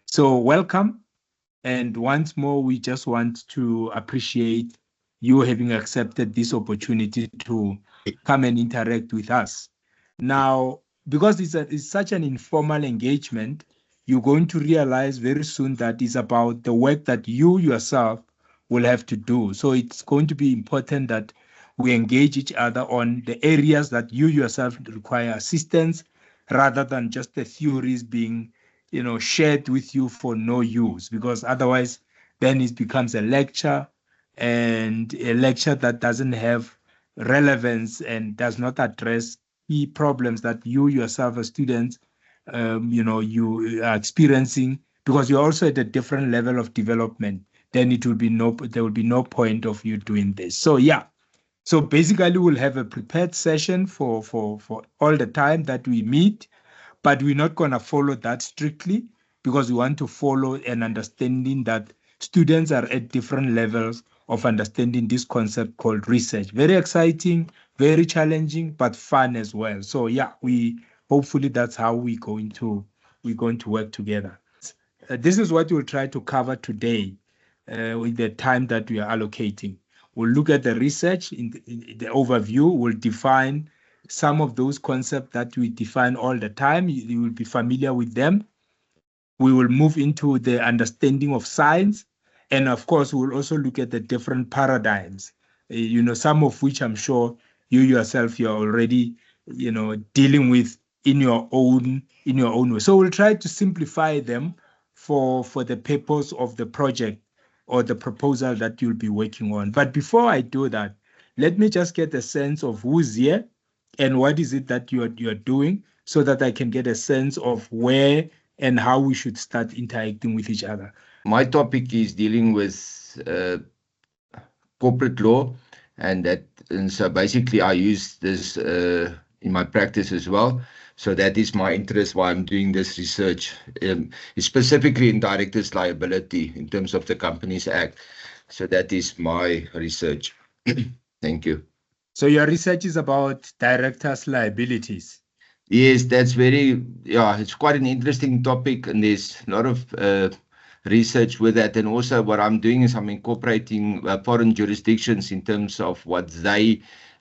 So welcome. And once more, we just want to appreciate you having accepted this opportunity to come and interact with us. Now, because it's such an informal engagement, you're going to realize very soon that it's about the work that you yourself will have to do. So it's going to be important that we engage each other on the areas that you yourself require assistance rather than just the theories being shared with you for no use, because otherwise then it becomes a lecture, and a lecture that doesn't have relevance and does not address key problems that you yourself as students you are experiencing, because you're also at a different level of development. Then there will be no point of you doing this. So yeah, so basically we'll have a prepared session for all the time that we meet, but we're not going to follow that strictly, because we want to follow an understanding that students are at different levels of understanding this concept called research. Very exciting, very challenging, but fun as well. So yeah, we hopefully that's how we're going to work together. This is what we'll try to cover today with the time that we are allocating. We'll look at the research in the overview. We'll define some of those concepts that we define all the time. You will be familiar with them. We will move into the understanding of science. And of course, we'll also look at the different paradigms, some of which I'm sure you yourself, you're already, dealing with in your own way. So we'll try to simplify them for the purpose of the project or the proposal that you'll be working on. But before I do that, let me just get a sense of who's here and what is it that you're doing, so that I can get a sense of where and how we should start interacting with each other. My topic is dealing with corporate law, and so basically I use this in my practice as well. So that is my interest why I'm doing this research, specifically in directors' liability in terms of the Companies Act. So that is my research. Thank you. So your research is about directors' liabilities. Yes, it's quite an interesting topic, and there's a lot of research with that. And also what I'm doing is I'm incorporating foreign jurisdictions in terms of what they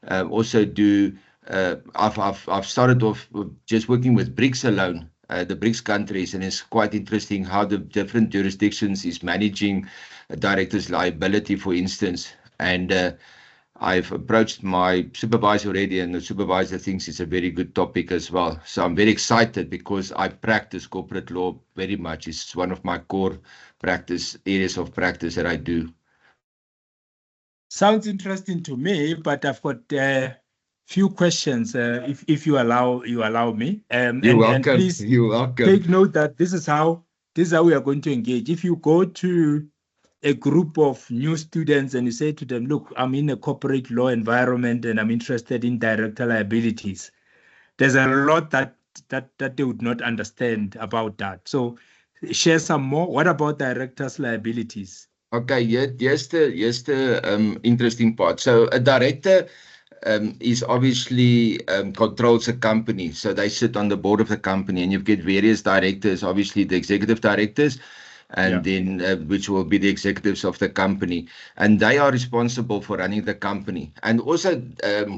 also do. I've started off just working with BRICS alone, the BRICS countries, and it's quite interesting how the different jurisdictions is managing directors' liability, for instance. And I've approached my supervisor already, and the supervisor thinks it's a very good topic as well. So I'm very excited because I practice corporate law very much. It's one of my core areas of practice that I do. Sounds interesting to me, but I've got a few questions. If you allow me. You're welcome. And please You're welcome. Take note that this is how we are going to engage. If you go to a group of new students and you say to them, look, I'm in a corporate law environment and I'm interested in director liabilities, there's a lot that they would not understand about that. So share some more. What about directors' liabilities? Okay, here's the interesting part. So a director is obviously controls a company. So they sit on the board of the company, and you get various directors, obviously the executive directors, and then which will be the executives of the company, and they are responsible for running the company. And also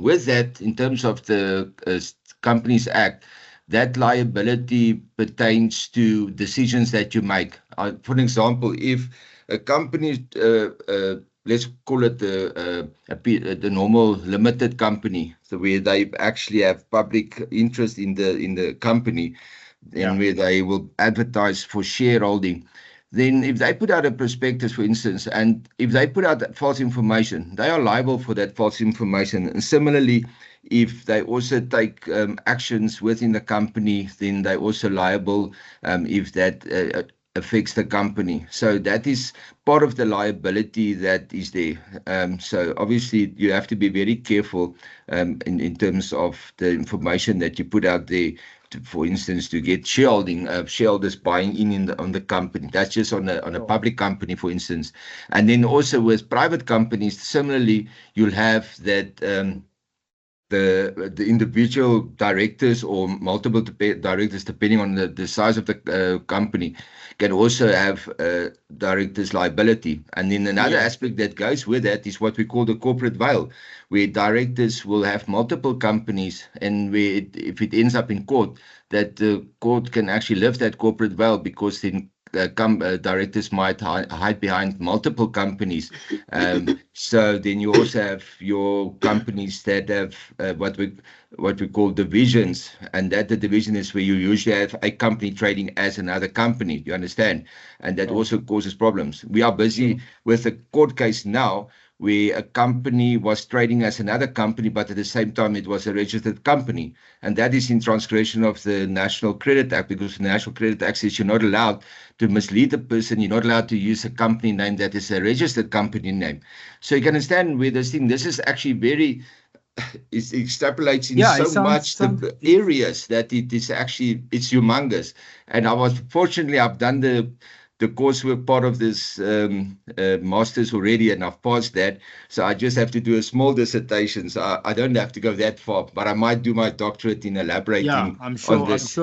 with that, in terms of the Companies Act, that liability pertains to decisions that you make. For example, if a company, let's call it the normal limited company, so where they actually have public interest in the company, and where they will advertise for shareholding, then if they put out a prospectus, for instance, and if they put out false information, they are liable for that false information. And similarly, if they also take actions within the company, then they're also liable if that affects the company. So that is part of the liability that is there. So obviously you have to be very careful in terms of the information that you put out there. For instance, to get shareholders buying in on the company. That's just on a public company, for instance. And then also with private companies, similarly, you'll have that the individual directors or multiple directors, depending on the size of the company, can also have directors' liability. And then another aspect that goes with that is what we call the corporate veil, where directors will have multiple companies, and if it ends up in court, that the court can actually lift that corporate veil, because then directors might hide behind multiple companies. So then you also have your companies that have what we call divisions, and that the division is where you usually have a company trading as another company. You understand? And that also causes problems. We are busy with a court case now where a company was trading as another company, but at the same time it was a registered company. And that is in transgression of the National Credit Act, because the National Credit Act says you're not allowed to mislead a person. You're not allowed to use a company name that is a registered company name. So you can understand where this is actually very, it extrapolates in so much the areas that it's humongous. And fortunately, I've done the coursework part of this master's already, and I've passed that. So I just have to do a small dissertation. So I don't have to go that far, but I might do my doctorate in elaborating on this.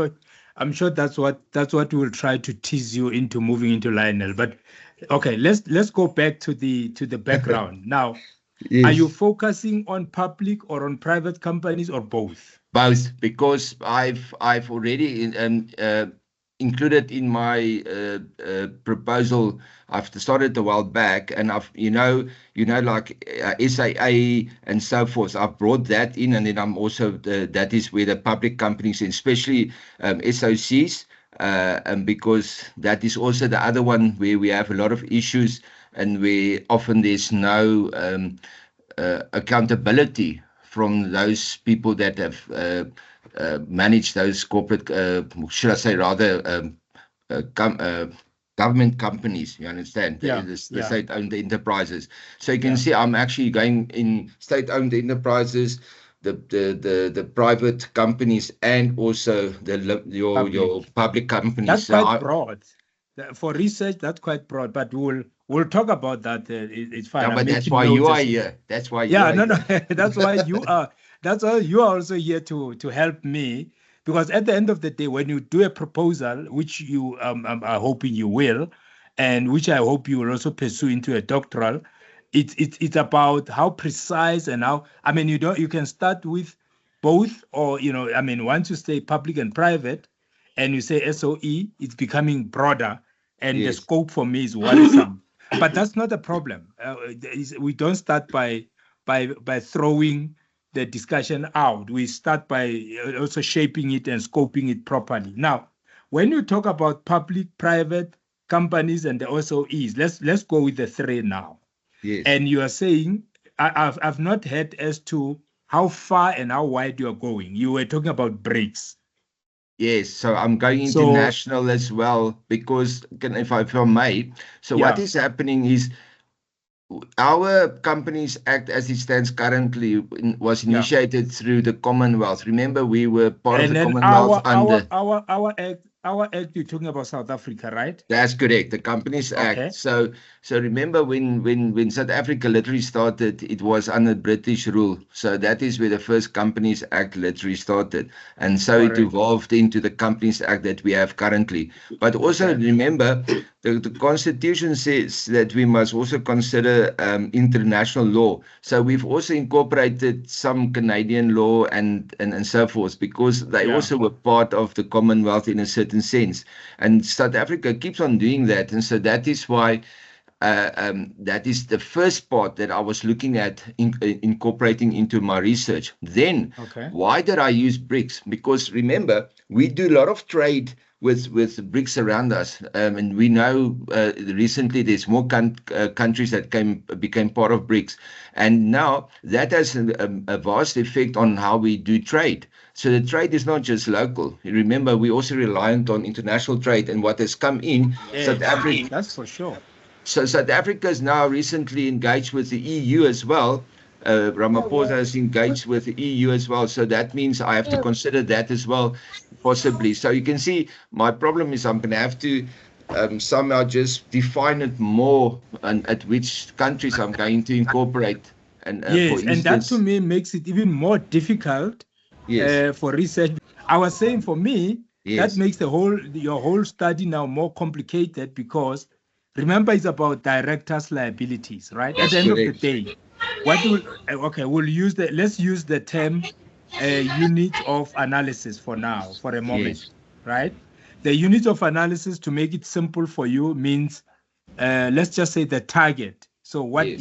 I'm sure that's what we'll try to tease you into moving into Lionel. But okay, let's go back to the background. Now, are you focusing on public or on private companies, or both? Both, because I've already included in my proposal. I've started a while back, and I've like SAA and so forth. I've brought that in, and then I'm also that is where the public companies, especially SOCs, and because that is also the other one where we have a lot of issues, and where often there's no accountability from those people that have managed those corporate, should I say rather, government companies. You understand? The state-owned enterprises. So you can see I'm actually going in state-owned enterprises, the private companies, and also your public companies. That's quite broad. For research, that's quite broad, but we'll talk about that. It's fine. Yeah, but that's why you are here. That's why you are here. That's why you are. That's why you are also here to help me, because at the end of the day, when you do a proposal, which you are hoping you will, and which I hope you will also pursue into a doctoral, it's about how precise and how, I mean, you can start with both, or once you say public and private, and you say SOE, it's becoming broader, and the scope for me is worrisome. But that's not a problem. We don't start by throwing the discussion out. We start by also shaping it and scoping it properly. Now, when you talk about public, private companies and the SOEs, let's go with the three now. Yes. And you are saying, I've not heard as to how far and how wide you are going. You were talking about BRICS. Yes, so I'm going international as well, because if I may, so what is happening is our Companies Act, as it stands currently, was initiated through the Commonwealth. Remember, we were part of the Commonwealth Our act, you're talking about South Africa, right? That's correct, the Companies Act. So remember when South Africa literally started, it was under British rule. So that is where the first Companies Act literally started. And so it evolved into the Companies Act that we have currently. But also remember, the Constitution says that we must also consider international law. So we've also incorporated some Canadian law and so forth, because they also were part of the Commonwealth in a certain sense. And South Africa keeps on doing that. And so that is why that is the first part that I was looking at incorporating into my research. Then, why did I use BRICS? Because remember, we do a lot of trade with BRICS around us, and we know recently there's more countries that became part of BRICS, and now that has a vast effect on how we do trade. So the trade is not just local. Remember, we also reliant on international trade, and what has come in South Africa. That's for sure. So South Africa is now recently engaged with the EU as well. Ramaphosa is engaged with the EU as well. So that means I have to consider that as well, possibly. So you can see my problem is I'm going to have to somehow just define it more, and at which countries I'm going to incorporate And yes, for and that instance, to me makes it even more difficult yes, for research. I was saying for me, that yes, makes your whole study now more complicated because remember it's about directors' liabilities, right? At that's the end of the correct. day, let's use the term unit of analysis for now, for a moment, Yes, right? The unit of analysis, to make it simple for you, means let's just say the target. So what yes,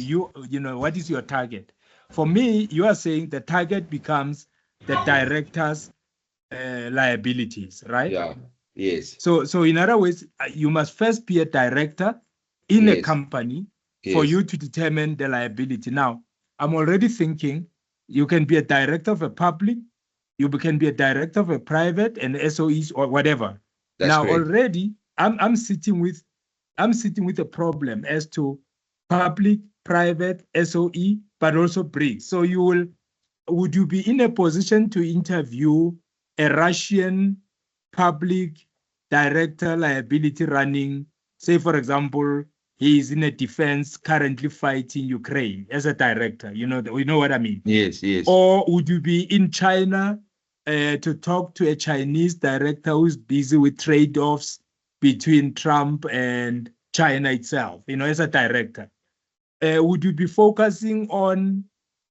what is your target? For me, you are saying the target becomes the director's liabilities, right? yeah, yes, So in other words, you must first be a director in a yes, company for yes, you to determine the liability. Now, I'm already thinking you can be a director of a public, you can be a director of a private and SOEs or whatever. that's Now correct. already I'm sitting with a problem as to public, private, SOE, but also BRICS. So would you be in a position to interview a Russian public director liability running, say, for example, he is in a defense currently fighting Ukraine as a director? We know what I mean. Yes, yes, Or would you be in China to talk to a Chinese director who's busy with trade-offs between Trump and China itself, as a director? Would you be focusing on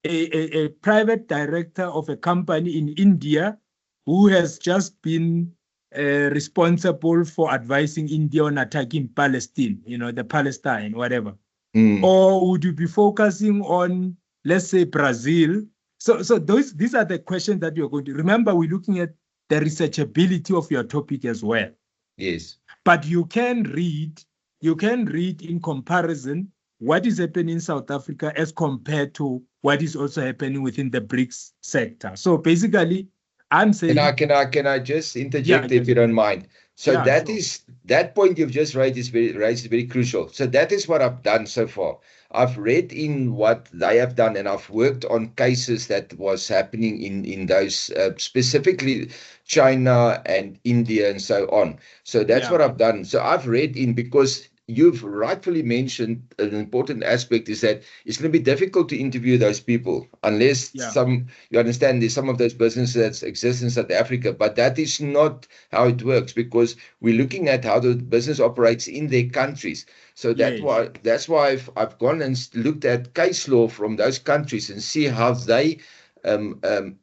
a private director of a company in India who has just been responsible for advising India on attacking Palestine, the Palestine, whatever? Or would you be focusing on, let's say, Brazil? So these are the questions that you're going to remember. We're looking at the researchability of your topic as well. yes. But you can read in comparison what is happening in South Africa as compared to what is also happening within the BRICS sector. So basically, I'm saying, Can I just yeah, interject if you don't mind? So yeah, sure. that point you've just raised is very crucial. So that is what I've done so far. I've read in what they have done, and I've worked on cases that was happening in those specifically China and India and so on. So that's what I've done. So I've read in, because you've rightfully mentioned an important aspect is that it's going to be difficult to interview those people unless you understand there's some of those businesses that exist in South Africa, but that is not how it works, because we're looking at how the business operates in their countries. So that's why I've gone and looked at case law from those countries and see how they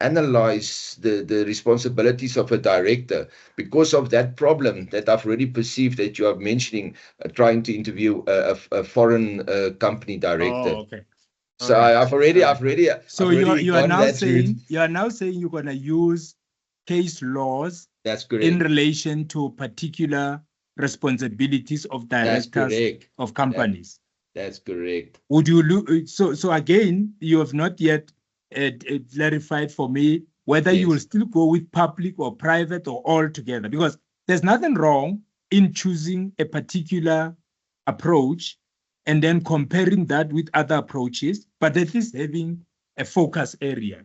analyze the responsibilities of a director, because of that problem that I've already perceived that you are mentioning, trying to interview a foreign company director. Oh, okay. So Right. I've already So you are gone now that route. saying you're going to use case laws That's correct. in relation to particular responsibilities of directors of companies. That's correct. Would you look? So again, you have not yet clarified for me whether you will still go with public or private or all together, because there's nothing wrong in choosing a particular approach and then comparing that with other approaches, but at least having a focus area.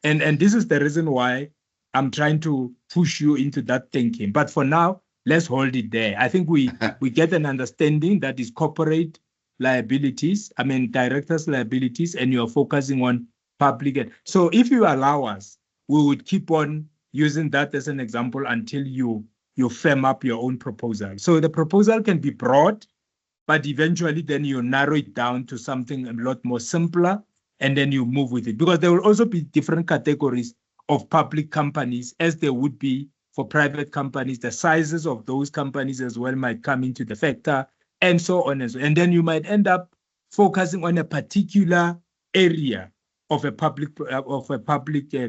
And this is the reason why I'm trying to push you into that thinking. But for now, let's hold it there. I think we get an understanding that is corporate liabilities, directors' liabilities, and you're focusing on public. So if you allow us, we would keep on using that as an example until you firm up your own proposal. So the proposal can be broad, but eventually then you narrow it down to something a lot more simpler, and then you move with it. Because there will also be different categories of public companies as there would be for private companies. The sizes of those companies as well might come into the factor, and so on and so on. And then you might end up focusing on a particular area of a public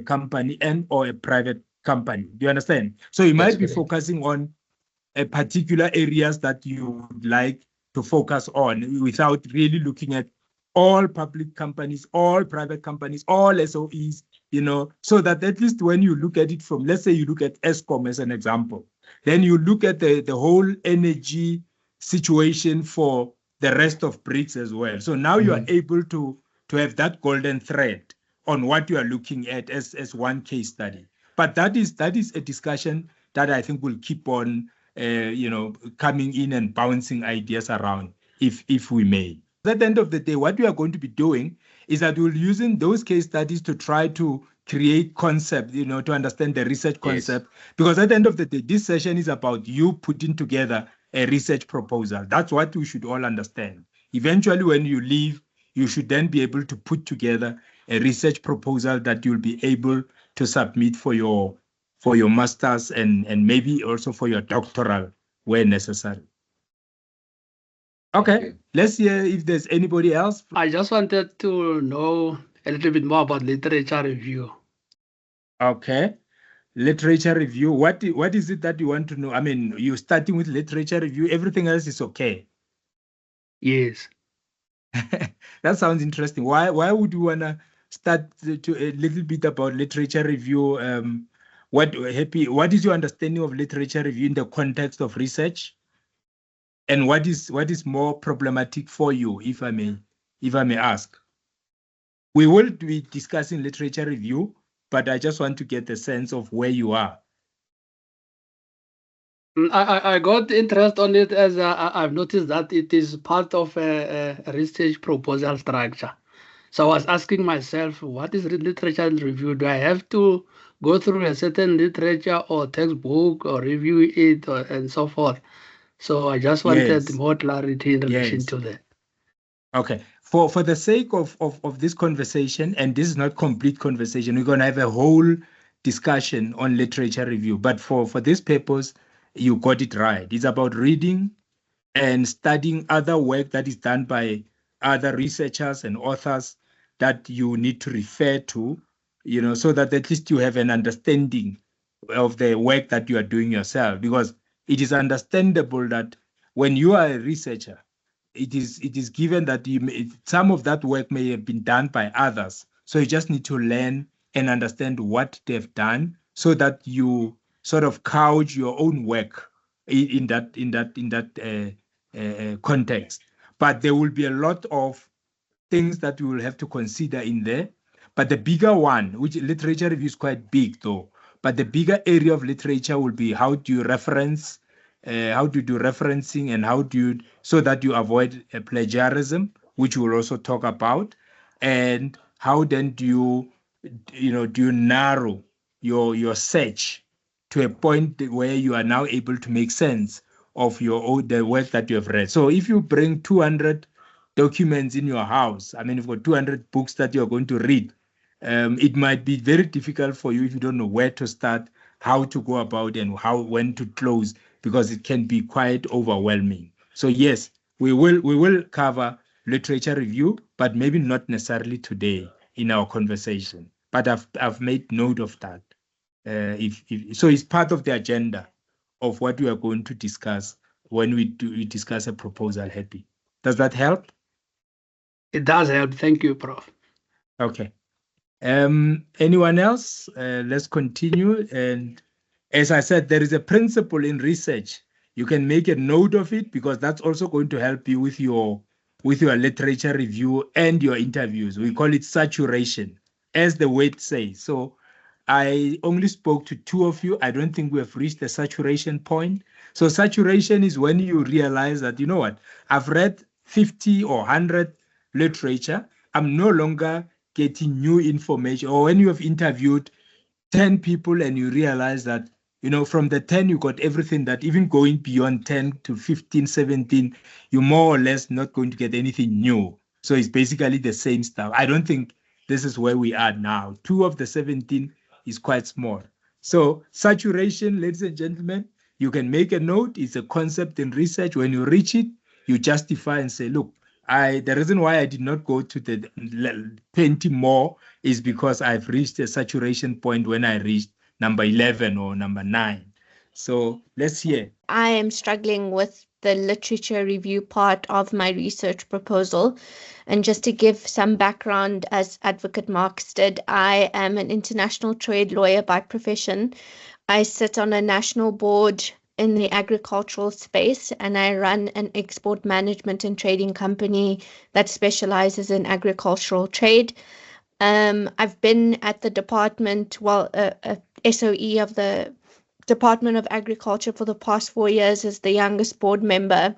company and or a private company. Do you understand? So you might be focusing on a particular areas that you would like to focus on without really looking at all public companies, all private companies, all SOEs, so that at least when you look at it from, let's say you look at Eskom as an example, then you look at the whole energy situation for the rest of BRICS as well. So now you are able to have that golden thread on what you are looking at as one case study. But that is a discussion that I think will keep on coming in and bouncing ideas around, if we may. At the end of the day, what we are going to be doing is that we're using those case studies to try to create concept, to understand the research concept. Yes. Because at the end of the day, this session is about you putting together a research proposal. That's what we should all understand. Eventually, when you leave, you should then be able to put together a research proposal that you'll be able to submit for your master's and maybe also for your doctoral where necessary. Okay, let's hear if there's anybody else. I just wanted to know a little bit more about literature review. Okay, literature review. What is it that you want to know? I mean, you're starting with literature review. Everything else is okay. Yes. That sounds interesting. Why would you want to start to a little bit about literature review? What is your understanding of literature review in the context of research? And what is more problematic for you, if I may ask? We will be discussing literature review, but I just want to get a sense of where you are. I got interest on it as I've noticed that it is part of a research proposal structure. So I was asking myself, what is literature review? Do I have to go through a certain literature or textbook or review it and so forth? So I just wanted more clarity in relation to that. Okay. For the sake of this conversation, and this is not complete conversation, we're going to have a whole discussion on literature review. But for this purpose, you got it right. It's about reading and studying other work that is done by other researchers and authors that you need to refer to, so that at least you have an understanding of the work that you are doing yourself. Because it is understandable that when you are a researcher, it is given that some of that work may have been done by others. So you just need to learn and understand what they've done so that you sort of couch your own work in that context. But there will be a lot of things that you will have to consider in there. But the bigger one, which literature review is quite big though, but the bigger area of literature will be how do you reference, how do you do referencing, and so that you avoid plagiarism, which we'll also talk about, and how then do you narrow your search to a point where you are now able to make sense of the work that you have read. So if you bring 200 documents in your house, I mean, you've got 200 books that you're going to read, it might be very difficult for you if you don't know where to start, how to go about, and when to close, because it can be quite overwhelming. So yes, we will cover literature review, but maybe not necessarily today in our conversation. But I've made note of that. So it's part of the agenda of what we are going to discuss when we discuss a proposal. Happy. Does that help? It does help. Thank you, Prof. Okay. Anyone else? Let's continue. And as I said, there is a principle in research. You can make a note of it because that's also going to help you with your literature review and your interviews. We call it saturation, as the word says. So I only spoke to 2 of you. I don't think we have reached the saturation point. So saturation is when you realize that, you know what, I've read 50 or 100 literature. I'm no longer getting new information. Or when you have interviewed 10 people and you realize that, from the 10, you got everything, that even going beyond 10 to 15, 17, you're more or less not going to get anything new. So it's basically the same stuff. I don't think this is where we are now. 2 of the 17 is quite small. So saturation, ladies and gentlemen, you can make a note. It's a concept in research. When you reach it, you justify and say, look, the reason why I did not go to the 20 more is because I've reached a saturation point when I reached number 11 or number 9. So let's hear. I am struggling with the literature review part of my research proposal. And just to give some background, as Advocate Marks did, I am an international trade lawyer by profession. I sit on a national board in the agricultural space, and I run an export management and trading company that specializes in agricultural trade. I've been at the department, SOE of the Department of Agriculture for the past 4 years as the youngest board member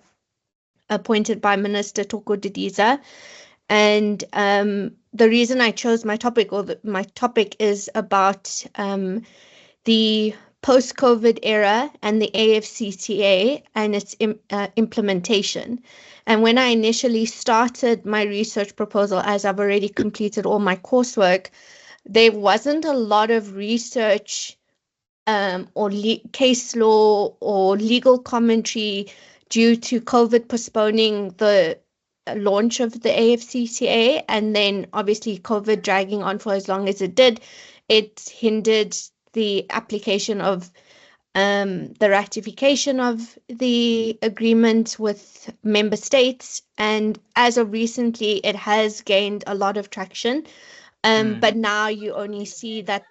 appointed by Minister Toko Didiza. And the reason I chose my topic, my topic is about the post-COVID era and the AFCTA and its implementation. And when I initially started my research proposal, as I've already completed all my coursework, there wasn't a lot of research or case law or legal commentary due to COVID postponing the launch of the AFCTA, and then obviously COVID dragging on for as long as it did. It hindered the application of the ratification of the agreement with member states, and as of recently it has gained a lot of traction, but now you only see that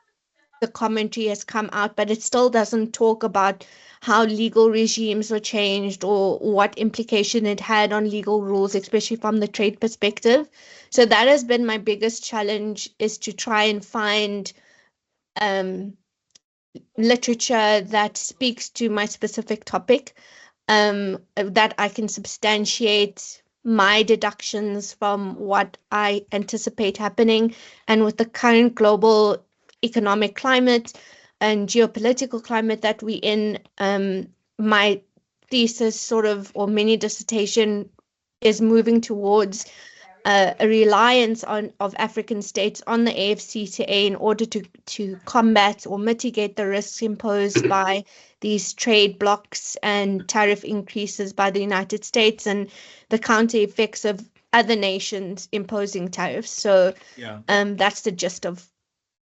the commentary has come out, but it still doesn't talk about how legal regimes were changed or what implication it had on legal rules, especially from the trade perspective. So that has been my biggest challenge, is to try and find literature that speaks to my specific topic, that I can substantiate my deductions from what I anticipate happening. And with the current global economic climate and geopolitical climate that we're in, my thesis or mini dissertation is moving towards a reliance of African states on the AFCTA in order to combat or mitigate the risks imposed by these trade blocks and tariff increases by the United States and the counter effects of other nations imposing tariffs. So that's the gist of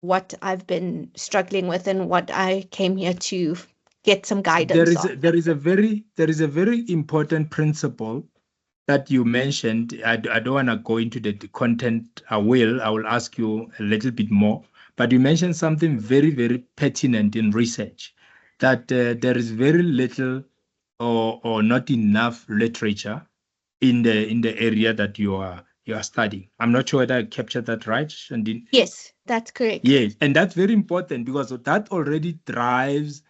what I've been struggling with and what I came here to get some guidance on. There is a very important principle that you mentioned. I don't want to go into the content. I will ask you a little bit more, but you mentioned something very, very pertinent in research, that there is very little or not enough literature in the area that you are studying. I'm not sure whether I captured that right, Shandine. Yes, that's correct. Yes, and that's very important because that already drives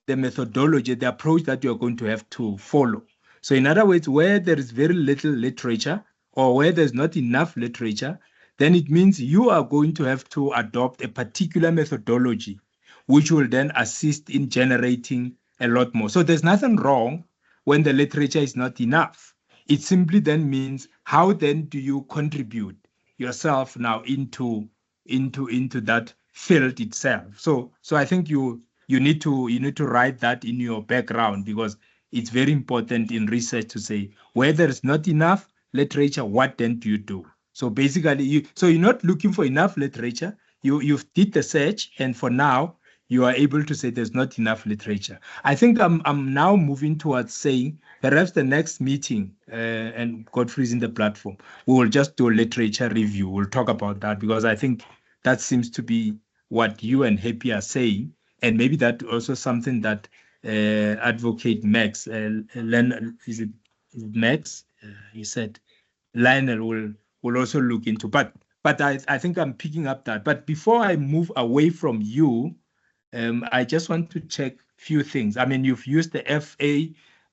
the methodology, the approach that you're going to have to follow. So in other words, where there is very little literature or where there's not enough literature, then it means you are going to have to adopt a particular methodology, which will then assist in generating a lot more. So there's nothing wrong when the literature is not enough. It simply then means, how then do you contribute yourself now into that field itself? So I think you need to write that in your background, because it's very important in research to say, where there is not enough literature, what then do you do? So basically, you're not looking for enough literature. You've did the search, and for now, you are able to say there's not enough literature. I think I'm now moving towards saying perhaps the next meeting, and Godfrey's in the platform, we will just do a literature review. We'll talk about that, because I think that seems to be what you and Happy are saying, and maybe that also something that Advocate Max, is it Max? He said Lionel will also look into, but I think I'm picking up that. But before I move away from you, I just want to check a few things. I mean, you've used the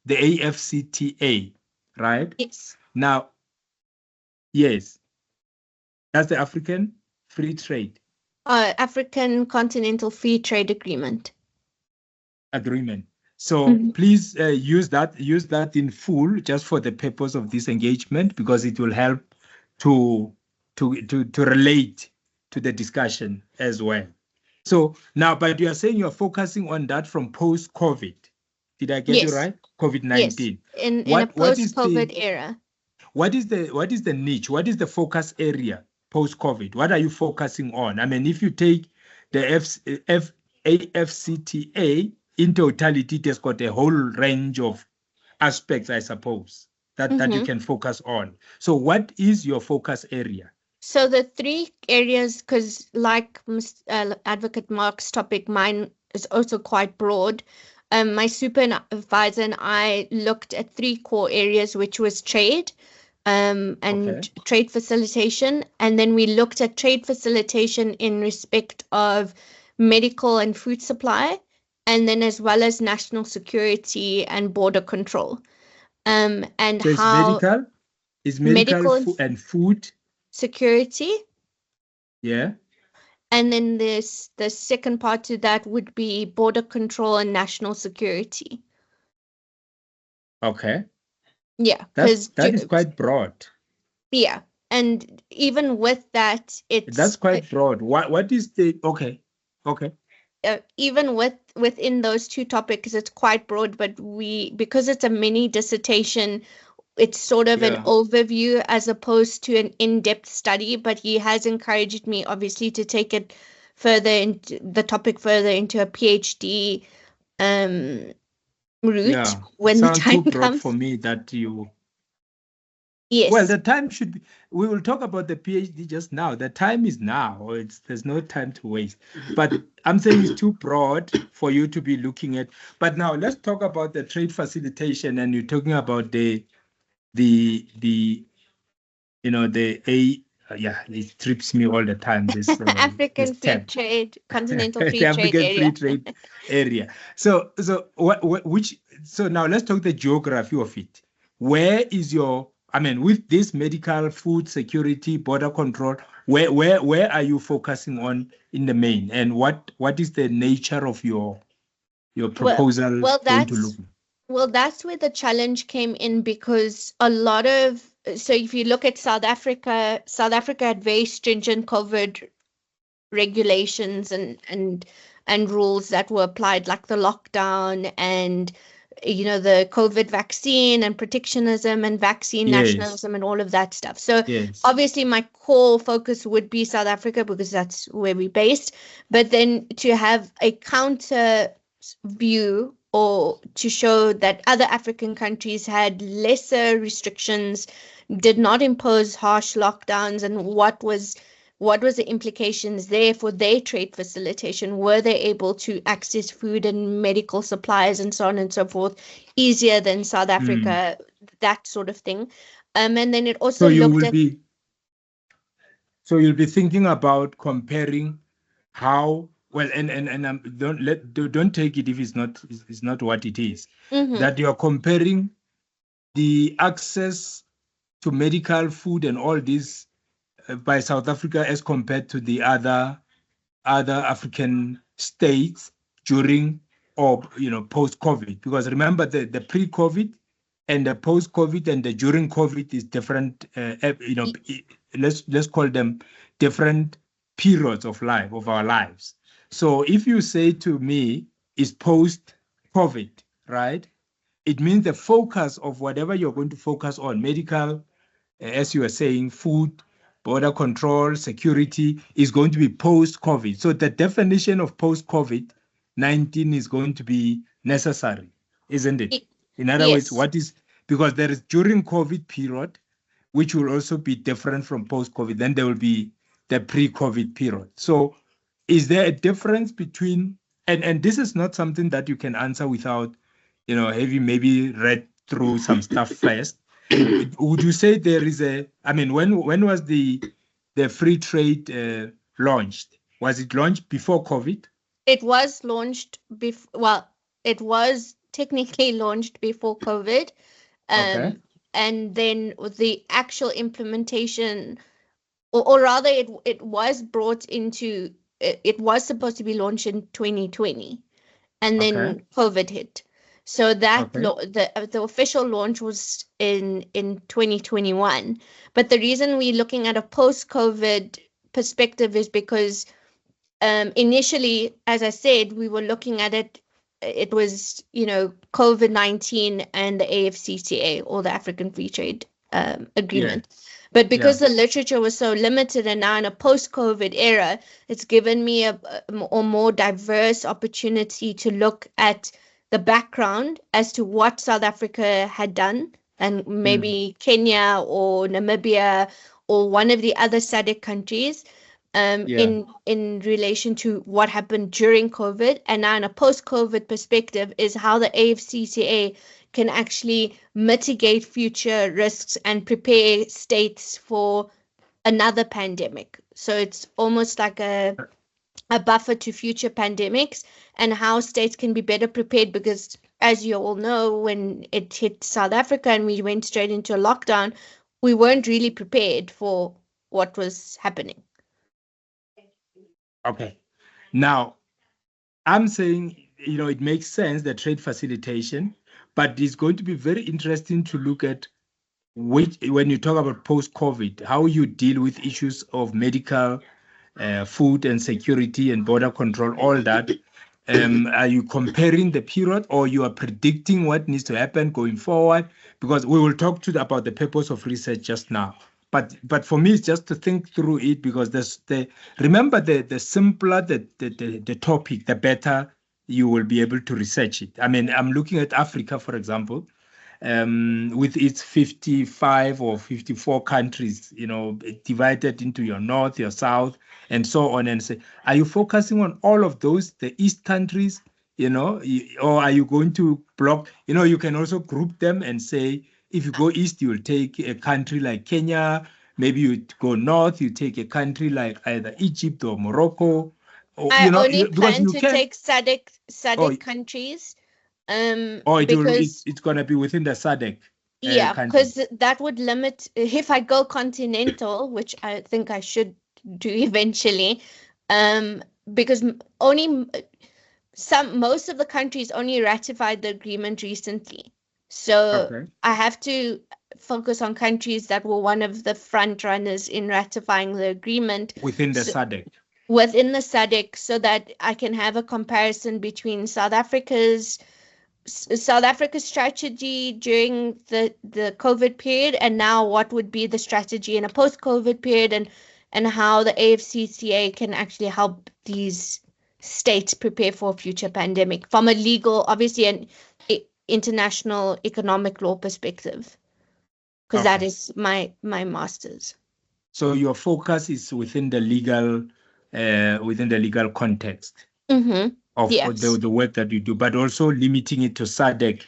AFCTA, right? Yes. Now, yes, that's the African Free Trade African Continental Free Trade Agreement. So please use that in full, just for the purpose of this engagement, because it will help to relate to the discussion as well. So now, but you are saying you're focusing on that from post-COVID. Did I get you right? COVID-19. Yes. In a post-COVID era. What is the niche? What is the focus area post-COVID? What are you focusing on? I mean, if you take the AFCTA in totality, it has got a whole range of aspects, I suppose, that you can focus on. So what is your focus area? So the three areas, because like Advocate Mark's topic, mine is also quite broad. My supervisor and I looked at three core areas, which was trade and trade facilitation. And then we looked at trade facilitation in respect of medical and food supply, and then as well as national security and border control. And so how medical and food security Yeah. And then the second part to that would be border control and national security. Okay. Yeah, That because is quite broad. yeah, and even with that, That's quite broad. What is the okay? Okay. Even within those two topics, it's quite broad. But because it's a mini dissertation, it's sort of an Yeah. overview as opposed to an in-depth study. But he has encouraged me, obviously, to take it further into the topic further into a PhD route Yeah. when the Sounds time too broad comes. for me that you. Yes. Well, the time should be. We will talk about the PhD just now. The time is now. There's no time to waste. But I'm saying it's too broad for you to be looking at. But now let's talk about the trade facilitation, and you're talking about the it trips me all the time. This African this free tab. trade, continental The free trade African free area. trade area. So now let's talk the geography of it. Where is with this medical, food security, border control, where are you focusing on in the main, and what is the nature of your proposal going to look like? Well, that's where the challenge came in, because so if you look at South Africa had very stringent COVID regulations and rules that were applied, like the lockdown and the COVID vaccine and protectionism and vaccine nationalism and all of that stuff. So obviously my core focus would be South Africa, because that's where we're based. But then to have a counter view, or to show that other African countries had lesser restrictions, did not impose harsh lockdowns, and what was the implications there for their trade facilitation? Were they able to access food and medical supplies and so on and so forth easier than South Africa? That sort of thing. And then it also you'll be thinking about comparing how well, and don't take it if it's not what it is. That you're comparing the access to medical, food, and all this by South Africa as compared to the other African states during or post-COVID. Because remember, the pre-COVID and the post-COVID and the during COVID is different. Let's call them different periods of our lives. So if you say to me is post-COVID, right? It means the focus of whatever you're going to focus on, medical, as you were saying, food, border control, security, is going to be post-COVID. So the definition of post-COVID-19 is going to be necessary, isn't it? In other words, because there is during COVID period, which will also be different from post-COVID. Then there will be the pre-COVID period. So is there a difference between, and this is not something that you can answer without, having maybe read through some stuff first. Would you say there is when was the free trade launched? Was it launched before COVID? It was launched it was technically launched before COVID. Okay. And then the actual implementation, or rather it was brought into, it was supposed to be launched in 2020, and then COVID hit. So that the official launch was in 2021. But the reason we're looking at a post-COVID perspective is because initially, as I said, we were looking at it was COVID-19 and the AfCFTA, or the African Free Trade Agreement. But because the literature was so limited, and now in a post-COVID era, it's given me a more diverse opportunity to look at the background as to what South Africa had done, and maybe Kenya or Namibia or one of the other SADC countries in relation to what happened during COVID. And now in a post-COVID perspective is how the AfCFTA can actually mitigate future risks and prepare states for another pandemic. So it's almost like a buffer to future pandemics, and how states can be better prepared, because as you all know, when it hit South Africa and we went straight into a lockdown, we weren't really prepared for what was happening. Okay. Now, I'm saying, it makes sense, the trade facilitation, but it's going to be very interesting to look at when you talk about post-COVID, how you deal with issues of medical, food and security and border control, all that. Are you comparing the period, or you are predicting what needs to happen going forward? Because we will talk about the purpose of research just now. But for me, it's just to think through it, because remember, the simpler the topic, the better you will be able to research it. I mean, I'm looking at Africa, for example, with its 55 or 54 countries, divided into your north, your south, and so on. And say, are you focusing on all of those, the East countries, or are you going to block? You can also group them and say, if you go east, you'll take a country like Kenya. Maybe you go north, you take a country like either Egypt or Morocco. Or, I only because plan you to can, take SADC countries. Because it's going to be within the SADC. yeah, country. because that would limit, if I go continental, which I think I should do eventually, because most of the countries only ratified the agreement recently. So Okay. I have to focus on countries that were one of the front runners in ratifying the agreement Within the SADC. within the SADC, so that I can have a comparison between South Africa's strategy during the COVID period, and now what would be the strategy in a post-COVID period, and how the AFCCA can actually help these states prepare for a future pandemic from a legal, obviously, an international economic law perspective, because that Okay. is my master's. So your focus is within the legal context Mm-hmm. of Yes. the work that you do, but also limiting it to SADC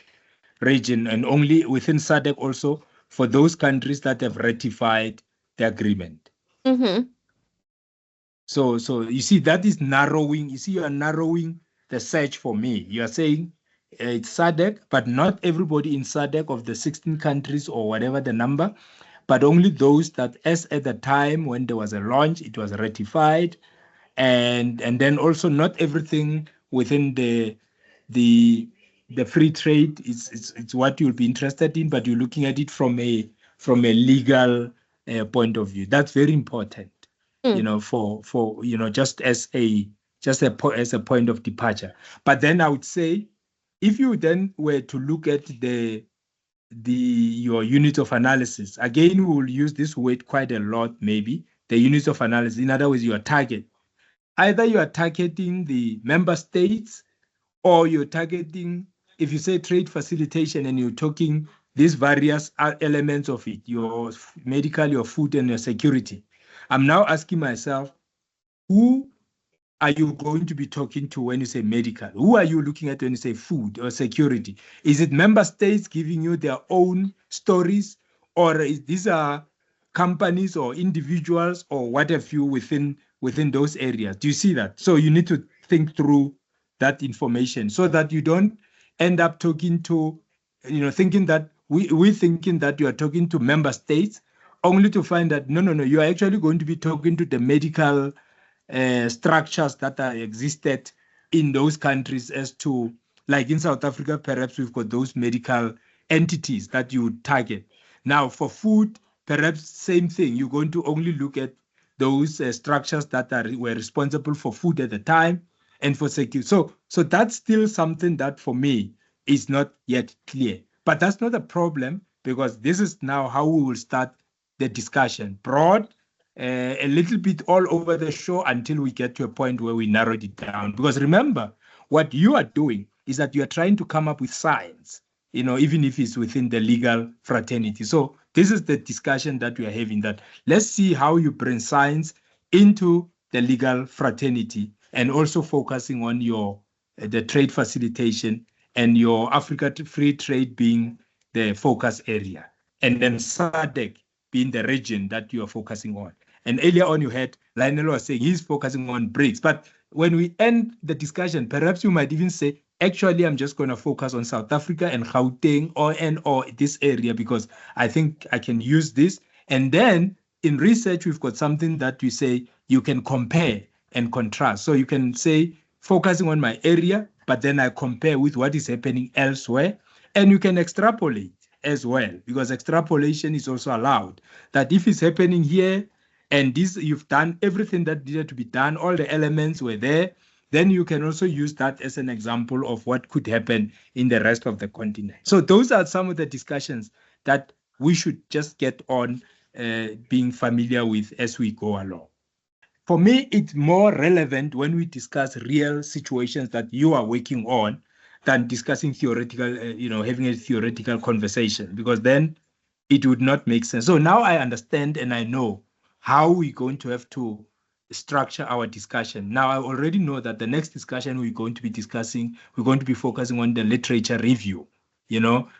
region, and only within SADC also for those countries that have ratified the agreement. Mm-hmm. So you see, that is narrowing. You see, you are narrowing the search for me. You are saying it's SADC, but not everybody in SADC of the 16 countries or whatever the number, but only those that, as at the time when there was a launch, it was ratified, and then also not everything within the free trade it's what you'll be interested in, but you're looking at it from a legal point of view. That's very important. For just as a point of departure. But then I would say, if you then were to look at your unit of analysis, again, we will use this word quite a lot, maybe the unit of analysis. In other words, your target. Either you are targeting the member states, or you're targeting, if you say trade facilitation and you're talking these various elements of it, your medical, your food, and your security. I'm now asking myself, who are you going to be talking to when you say medical? Who are you looking at when you say food or security? Is it member states giving you their own stories, or these are companies or individuals or what have you within those areas? Do you see that? So you need to think through that information, so that you don't end up talking to, thinking that we're thinking that you are talking to member states, only to find that no, you are actually going to be talking to the medical structures that are existed in those countries, as to, like in South Africa, perhaps we've got those medical entities that you target. Now, for food, perhaps same thing. You're going to only look at those structures that were responsible for food at the time and for security. So that's still something that for me is not yet clear. But that's not a problem, because this is now how we will start the discussion. Broad, a little bit all over the show, until we get to a point where we narrowed it down. Because remember, what you are doing is that you are trying to come up with science, even if it's within the legal fraternity. So this is the discussion that we are having, that let's see how you bring science into the legal fraternity, and also focusing on the trade facilitation and your Africa free trade being the focus area, and then SADC being the region that you are focusing on. And earlier on, you had Lionel was saying he's focusing on BRICS. But when we end the discussion, perhaps you might even say, actually, I'm just going to focus on South Africa and Gauteng or this area, because I think I can use this. And then in research, we've got something that we say you can compare and contrast. So you can say, focusing on my area, but then I compare with what is happening elsewhere. And you can extrapolate as well, because extrapolation is also allowed. That if it's happening here, and this, you've done everything that needed to be done, all the elements were there, then you can also use that as an example of what could happen in the rest of the continent. So those are some of the discussions that we should just get on being familiar with as we go along. For me, it's more relevant when we discuss real situations that you are working on than discussing theoretical, having a theoretical conversation, because then it would not make sense. So now I understand and I know how we're going to have to structure our discussion. Now I already know that the next discussion we're going to be discussing, we're going to be focusing on the literature review,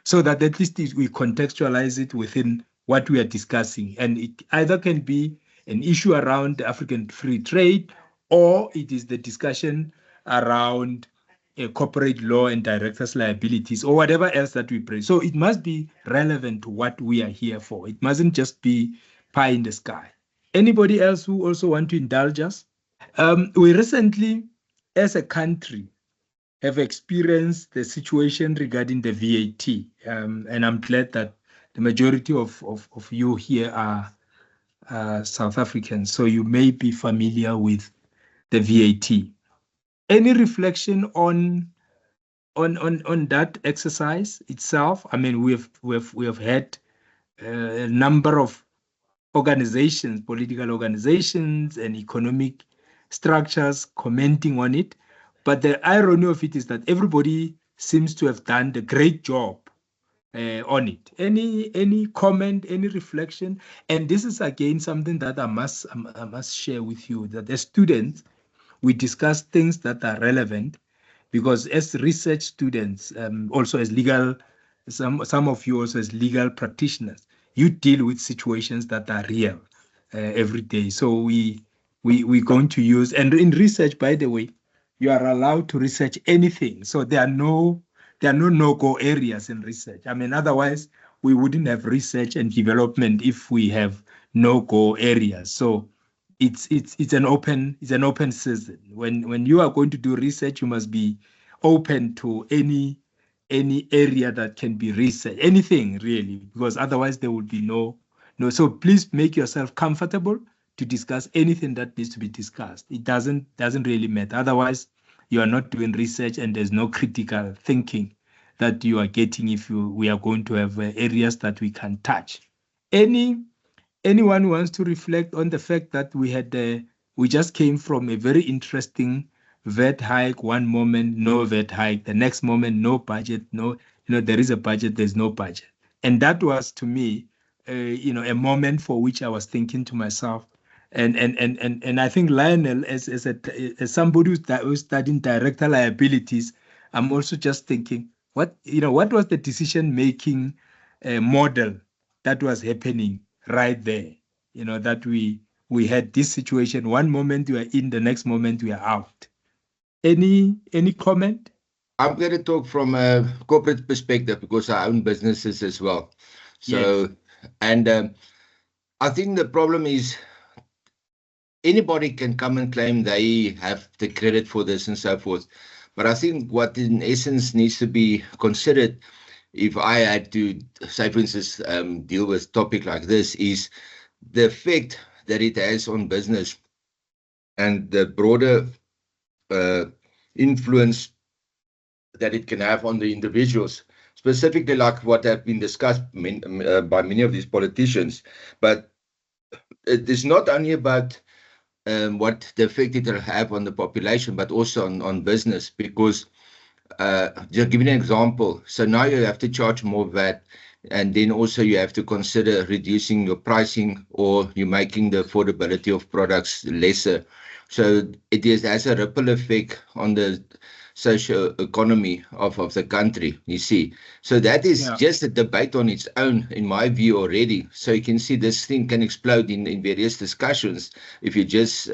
so that at least we contextualize it within what we are discussing. And it either can be an issue around African free trade, or it is the discussion around corporate law and directors' liabilities, or whatever else that we bring. So it must be relevant to what we are here for. It mustn't just be pie in the sky. Anybody else who also want to indulge us? We recently, as a country, have experienced the situation regarding the VAT. And I'm glad that the majority of you here are South Africans, so you may be familiar with the VAT. Any reflection on that exercise itself? I mean, we have had a number of organizations, political organizations and economic structures commenting on it, but the irony of it is that everybody seems to have done the great job on it. Any comment, any reflection? And this is again something that I must share with you, that as students, we discuss things that are relevant, because as research students, also as legal, some of you also as legal practitioners, you deal with situations that are real every day. So we're going to use, and in research, by the way, you are allowed to research anything. So there are no no-go areas in research. I mean, otherwise we wouldn't have research and development if we have no-go areas. So it's an open season. When you are going to do research, you must be open to any area that can be researched, anything really, because otherwise there would be no. So please make yourself comfortable to discuss anything that needs to be discussed. It doesn't really matter. Otherwise, you are not doing research, and there's no critical thinking that you are getting if we are going to have areas that we can touch. Anyone who wants to reflect on the fact that we just came from a very interesting VAT hike, one moment no VAT hike, the next moment no budget, there is a budget, there's no budget. And that was, to me, a moment for which I was thinking to myself, and I think Lionel, as somebody who's studying director liabilities, I'm also just thinking, what was the decision-making model that was happening right there? That we had this situation, one moment we are in, the next moment we are out. Any comment? I'm going to talk from a corporate perspective because I own businesses as well. So, yes. And I think the problem is anybody can come and claim they have the credit for this and so forth. But I think what in essence needs to be considered, if I had to, say for instance, deal with a topic like this, is the effect that it has on business and the broader influence that it can have on the individuals, specifically like what have been discussed by many of these politicians. But it is not only about what the effect it will have on the population, but also on business, because just giving an example, so now you have to charge more VAT, and then also you have to consider reducing your pricing, or you're making the affordability of products lesser. So it has a ripple effect on the social economy of the country, you see. So that is just a debate on its own, in my view, already. So you can see this thing can explode in various discussions if you just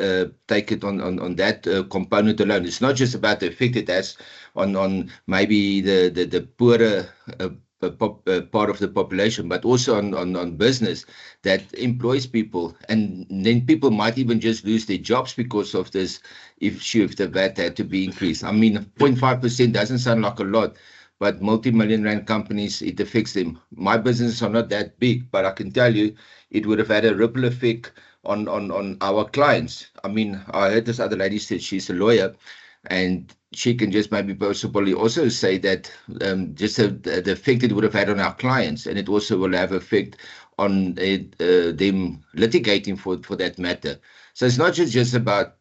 take it on that component alone. It's not just about the effect it has on maybe the poorer part of the population, but also on business that employs people, and then people might even just lose their jobs because of this issue if the VAT had to be increased. I mean, 0.5% doesn't sound like a lot, but multi-million rand companies, it affects them. My businesses are not that big, but I can tell you it would have had a ripple effect on our clients. I mean, I heard this other lady said she's a lawyer, and she can just maybe possibly also say that just the effect it would have had on our clients, and it also will have effect on them litigating for that matter. So it's not just about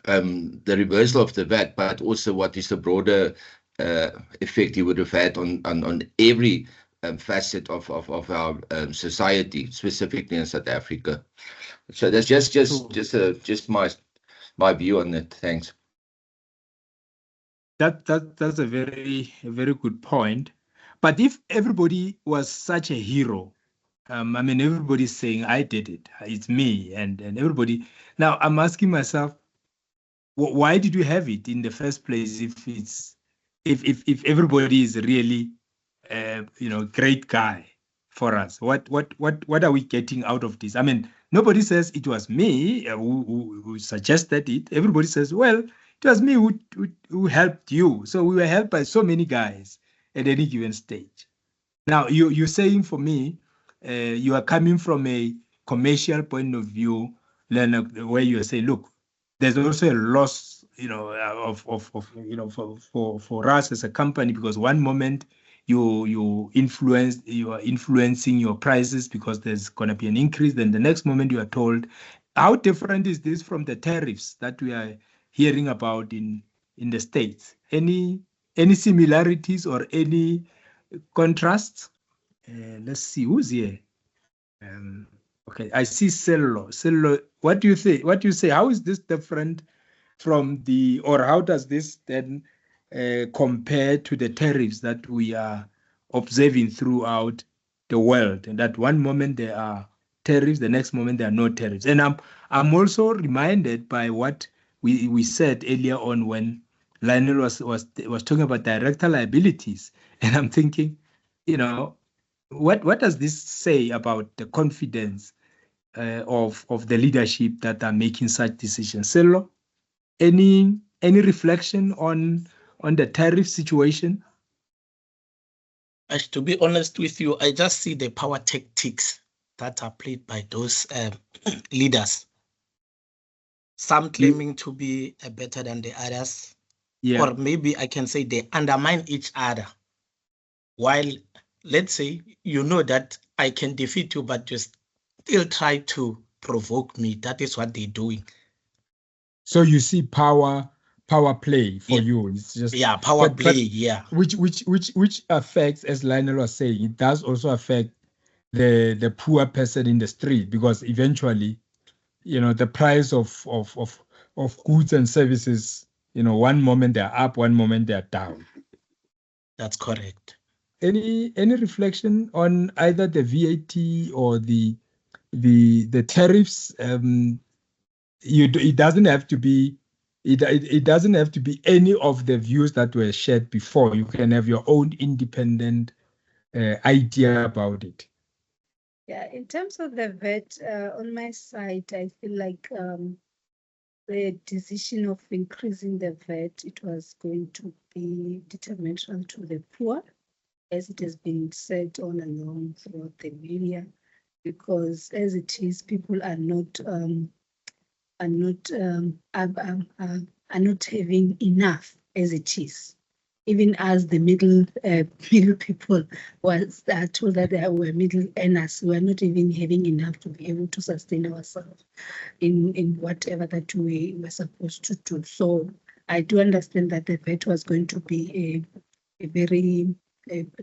the reversal of the VAT, but also what is the broader effect it would have had on every facet of our society, specifically in South Africa. So that's just my view on it. Thanks. That's a very good point. But if everybody was such a hero, I mean, everybody's saying I did it, it's me, and everybody. Now I'm asking myself, why did you have it in the first place? If everybody is really, great guy for us, what are we getting out of this? I mean, nobody says it was me who suggested it. Everybody says, well, it was me who helped you. So we were helped by so many guys at any given stage. Now, you're saying for me, you are coming from a commercial point of view, Leonard, where you are saying, look, there's also a loss, for us as a company, because one moment you are influencing your prices because there's going to be an increase. Then the next moment you are told, how different is this from the tariffs that we are hearing about in the States? Any similarities or any contrasts? Let's see who's here. Okay, I see Sello. Sello, what do you think? What do you say? How is this different from or how does this then compare to the tariffs that we are observing throughout the world? And that one moment there are tariffs, the next moment there are no tariffs. And I'm also reminded by what we said earlier on when Lionel was talking about director liabilities, and I'm thinking, what does this say about the confidence of the leadership that are making such decisions? Sello, any reflection on the tariff situation? To be honest with you, I just see the power tactics that are played by those leaders. Some claiming to be better than the others, or maybe I can say they undermine each other. While, let's say, that I can defeat you, but you still try to provoke me. That is what they're doing. So you see power play for you. It's just power play. Which affects, as Lionel was saying, it does also affect the poor person in the street, because eventually, the price of goods and services, one moment they're up, one moment they're down. That's correct. Any reflection on either the VAT or the tariffs? It doesn't have to be. It doesn't have to be any of the views that were shared before. You can have your own independent idea about it. Yeah, in terms of the VAT, on my side, I feel like the decision of increasing the VAT, it was going to be detrimental to the poor, as it has been said all along throughout the media, because as it is, people are not having enough as it is. Even as the middle people was told that they were middle earners, we are not even having enough to be able to sustain ourselves in whatever that we were supposed to do. So I do understand that the VAT was going to be a very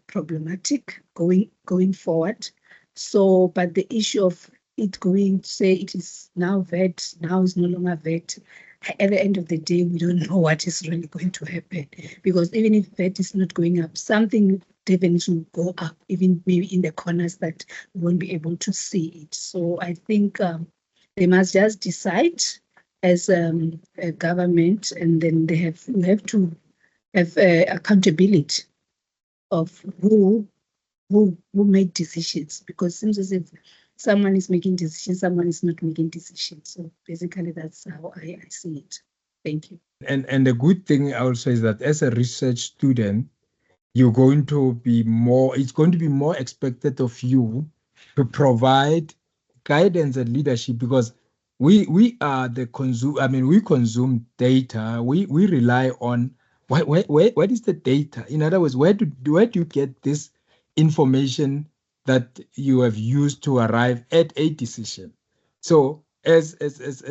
problematic going forward. So, but the issue of it going to say it is now VAT, now it's no longer VAT. At the end of the day, we don't know what is really going to happen, because even if VAT is not going up, something definitely will go up, even maybe in the corners that we won't be able to see it. So I think they must just decide as a government, and then we have to have accountability of who who make decisions, because it seems as if someone is making decisions, someone is not making decisions. So basically that's how I see it. Thank you. And the good thing also is that as a research student, you're going to be more, it's going to be more expected of you to provide guidance and leadership, because we are the consume, I mean, we consume data, we rely on what is the data? In other words, where do you get this information that you have used to arrive at a decision? So as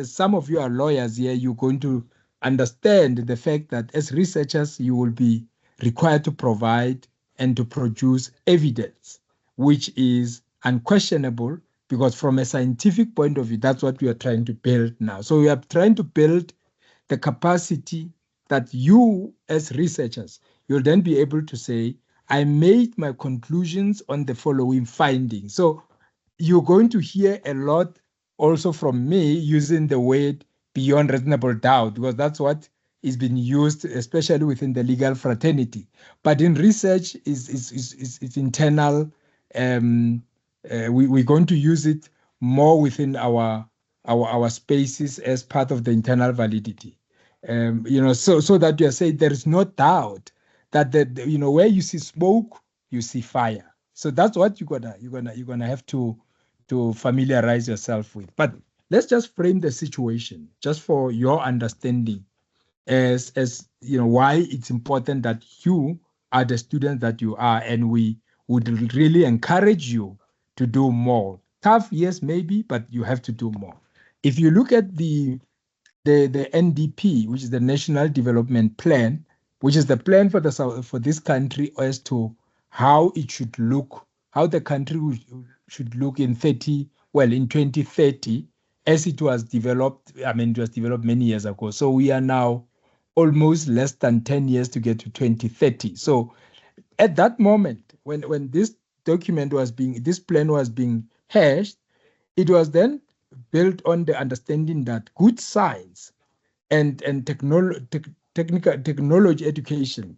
some of you are lawyers here, you're going to understand the fact that as researchers, you will be required to provide and to produce evidence, which is unquestionable, because from a scientific point of view, that's what we are trying to build now. So we are trying to build the capacity that you as researchers, you'll then be able to say, I made my conclusions on the following findings. So you're going to hear a lot also from me using the word beyond reasonable doubt, because that's what is being used, especially within the legal fraternity. But in research, it's internal. We're going to use it more within our spaces as part of the internal validity. So that you are saying there is no doubt that where you see smoke, you see fire. So that's what you're gonna have to familiarize yourself with. But let's just frame the situation just for your understanding, as why it's important that you are the student that you are, and we would really encourage you to do more. Tough, yes, maybe, but you have to do more. If you look at the NDP, which is the National Development Plan, which is the plan for this country as to how it should look, how the country should look in 2030, as it was developed. I mean, it was developed many years ago. So we are now almost less than 10 years to get to 2030. So at that moment, when this this plan was being hashed, it was then built on the understanding that good science and technology education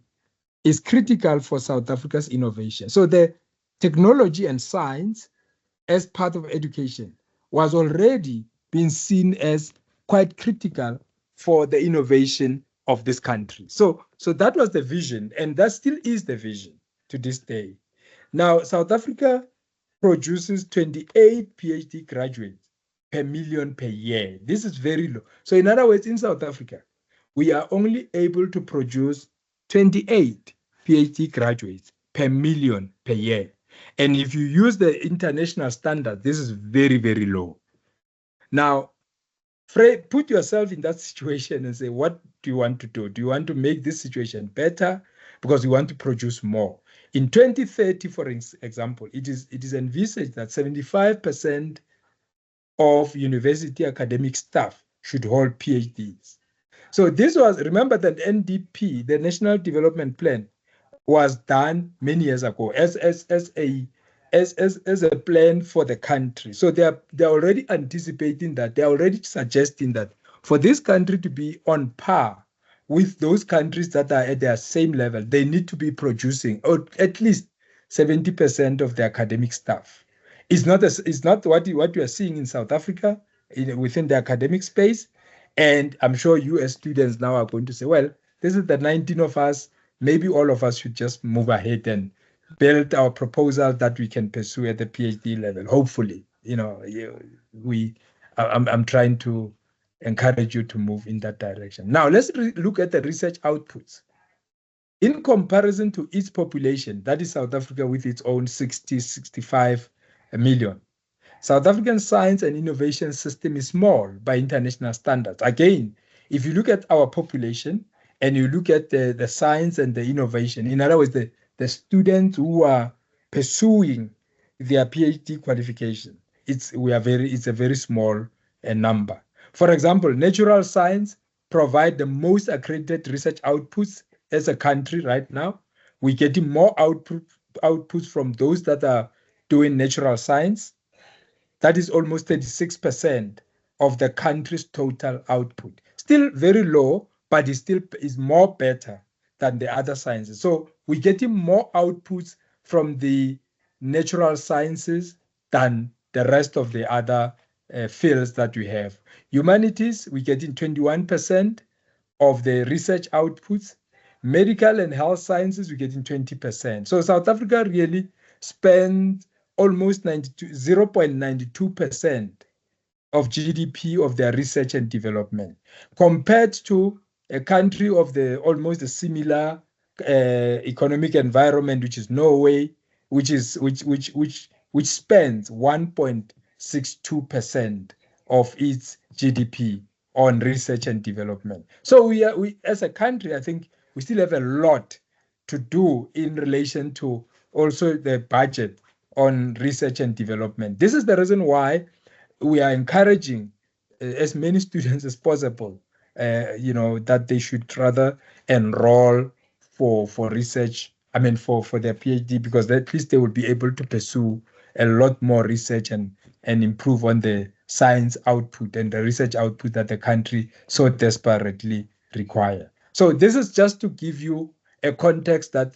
is critical for South Africa's innovation. So the technology and science as part of education was already being seen as quite critical for the innovation of this country. So that was the vision, and that still is the vision to this day. Now, South Africa produces 28 PhD graduates per million per year. This is very low. So in other words, in South Africa, we are only able to produce 28 PhD graduates per million per year. And if you use the international standard, this is very, very low. Now, put yourself in that situation and say, what do you want to do? Do you want to make this situation better? Because you want to produce more. In 2030, for example, it is envisaged that 75% of university academic staff should hold PhDs. So this was, remember that NDP, the National Development Plan, was done many years ago as a plan for the country. So they're already anticipating that, they're already suggesting that for this country to be on par with those countries that are at their same level, they need to be producing or at least 70% of the academic staff. It's not what you are seeing in South Africa within the academic space. And I'm sure you as students now are going to say, well, this is the 19 of us. Maybe all of us should just move ahead and build our proposal that we can pursue at the PhD level. Hopefully, I'm trying to encourage you to move in that direction. Now, let's look at the research outputs. In comparison to its population, that is South Africa with its own 65 million. South African science and innovation system is small by international standards. Again, if you look at our population and you look at the science and the innovation, in other words, the students who are pursuing their PhD qualification, it's a very small number. For example, natural science provide the most accredited research outputs as a country right now. We're getting more outputs from those that are doing natural science. That is almost 36% of the country's total output. Still very low, but it still is more better than the other sciences. So we're getting more outputs from the natural sciences than the rest of the other fields that we have. Humanities, we're getting 21% of the research outputs. Medical and health sciences, we're getting 20%. So South Africa really spends almost 0.92% of GDP of their research and development, compared to a country of the almost a similar economic environment, which is Norway, which spends 1.62% of its GDP on research and development. So we as a country, I think we still have a lot to do in relation to also the budget on research and development. This is the reason why we are encouraging as many students as possible, that they should rather enroll for research, for their PhD, because at least they will be able to pursue a lot more research and improve on the science output and the research output that the country so desperately require. So this is just to give you a context that,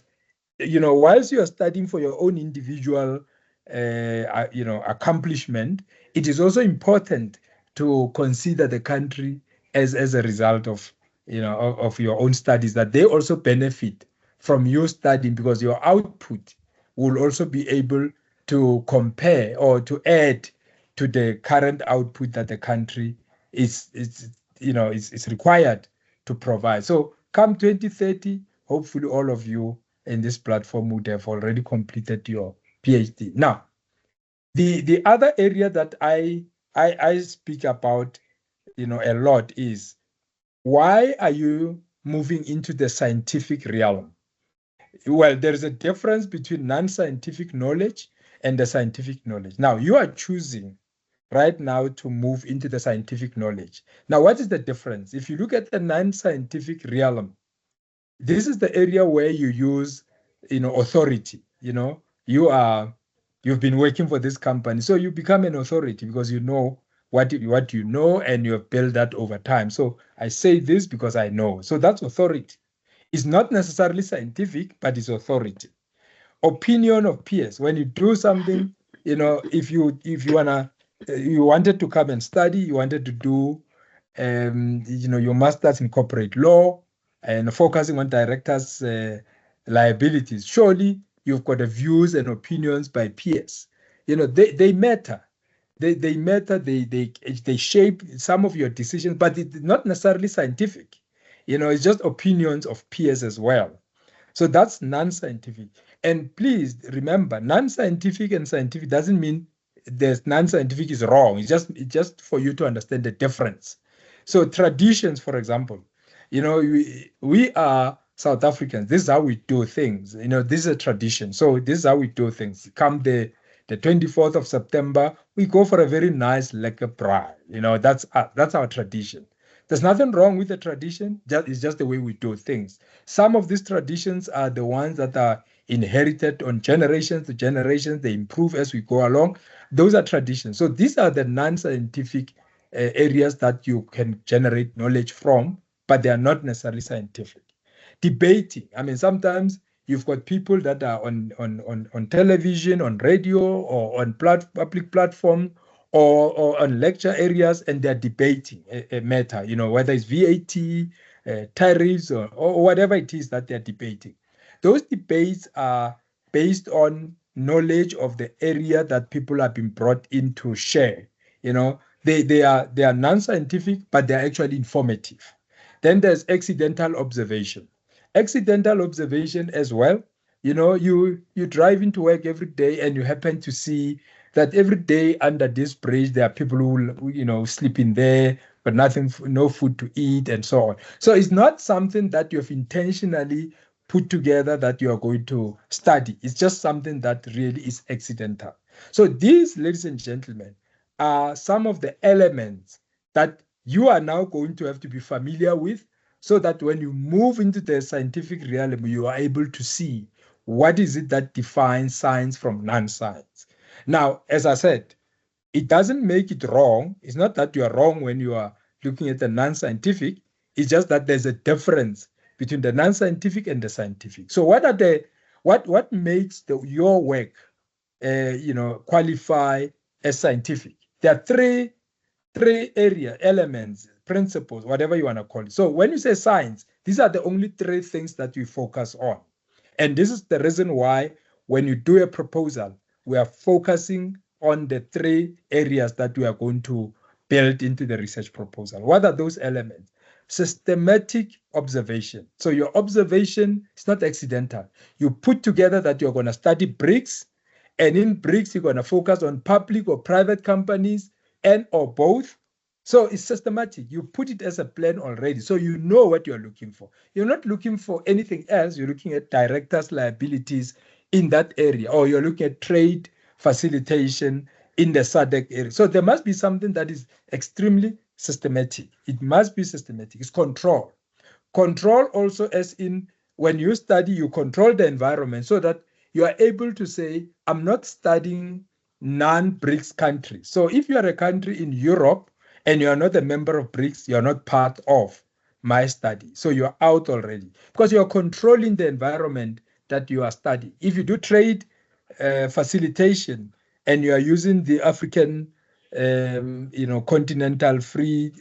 whilst you are studying for your own individual, accomplishment, it is also important to consider the country as a result of, of your own studies, that they also benefit from your studying, because your output will also be able to compare or to add to the current output that the country is required to provide. So come 2030, hopefully all of you in this platform would have already completed your PhD. Now, the other area that I speak about, a lot is, why are you moving into the scientific realm? Well, there is a difference between non-scientific knowledge and the scientific knowledge. Now, you are choosing right now to move into the scientific knowledge. Now, what is the difference? If you look at the non-scientific realm, this is the area where you use, authority. You've been working for this company, so you become an authority because you know what you know, and you have built that over time. So I say this because I know. So that's authority. It's not necessarily scientific, but it's authority. Opinion of peers. When you do something, if you wanted to come and study, you wanted to do, your master's in corporate law and focusing on directors' liabilities. Surely you've got the views and opinions by peers. They matter. They matter. They shape some of your decisions, but it's not necessarily scientific. It's just opinions of peers as well. So that's non-scientific. And please remember, non-scientific and scientific doesn't mean there's non-scientific is wrong. It's just for you to understand the difference. So traditions, for example, we are South Africans. This is how we do things. This is a tradition. So this is how we do things. Come the 24th of September, we go for a very nice lekker braai. That's our tradition. There's nothing wrong with the tradition. It's just the way we do things. Some of these traditions are the ones that are inherited on generations to generations. They improve as we go along. Those are traditions. So these are the non-scientific areas that you can generate knowledge from, but they are not necessarily scientific. Debating. Sometimes you've got people that are on television, on radio, or on public platform, or on lecture areas, and they're debating a matter, whether it's VAT, tariffs, or whatever it is that they're debating. Those debates are based on knowledge of the area that people have been brought in to share. They are non-scientific, but they're actually informative. Then there's accidental observation. Accidental observation as well. You drive into work every day and you happen to see that every day under this bridge there are people who sleep in there, but no food to eat, and so on. So it's not something that you have intentionally put together that you are going to study. It's just something that really is accidental. So these, ladies and gentlemen, are some of the elements that you are now going to have to be familiar with, so that when you move into the scientific realm, you are able to see what is it that defines science from non-science. Now, as I said, it doesn't make it wrong. It's not that you are wrong when you are looking at the non-scientific. It's just that there's a difference between the non-scientific and the scientific. So what makes your work qualify as scientific. There are three area elements, principles, whatever you want to call it. So when you say science, these are the only three things that we focus on. And this is the reason why when you do a proposal, we are focusing on the three areas that we are going to build into the research proposal. What are those elements? Systematic observation. So your observation is not accidental. You put together that you're going to study BRICS, and in BRICS, you're going to focus on public or private companies and or both. So it's systematic. You put it as a plan already, so you know what you're looking for. You're not looking for anything else. You're looking at directors' liabilities in that area, or you're looking at trade facilitation in the SADC area. So there must be something that is extremely systematic. It must be systematic. It's control. Control also, as in when you study, you control the environment so that you are able to say, I'm not studying non-BRICS countries. So if you are a country in Europe and you are not a member of BRICS, you are not part of my study. So you're out already because you're controlling the environment that you are studying. If you do trade facilitation and you are using the African continental free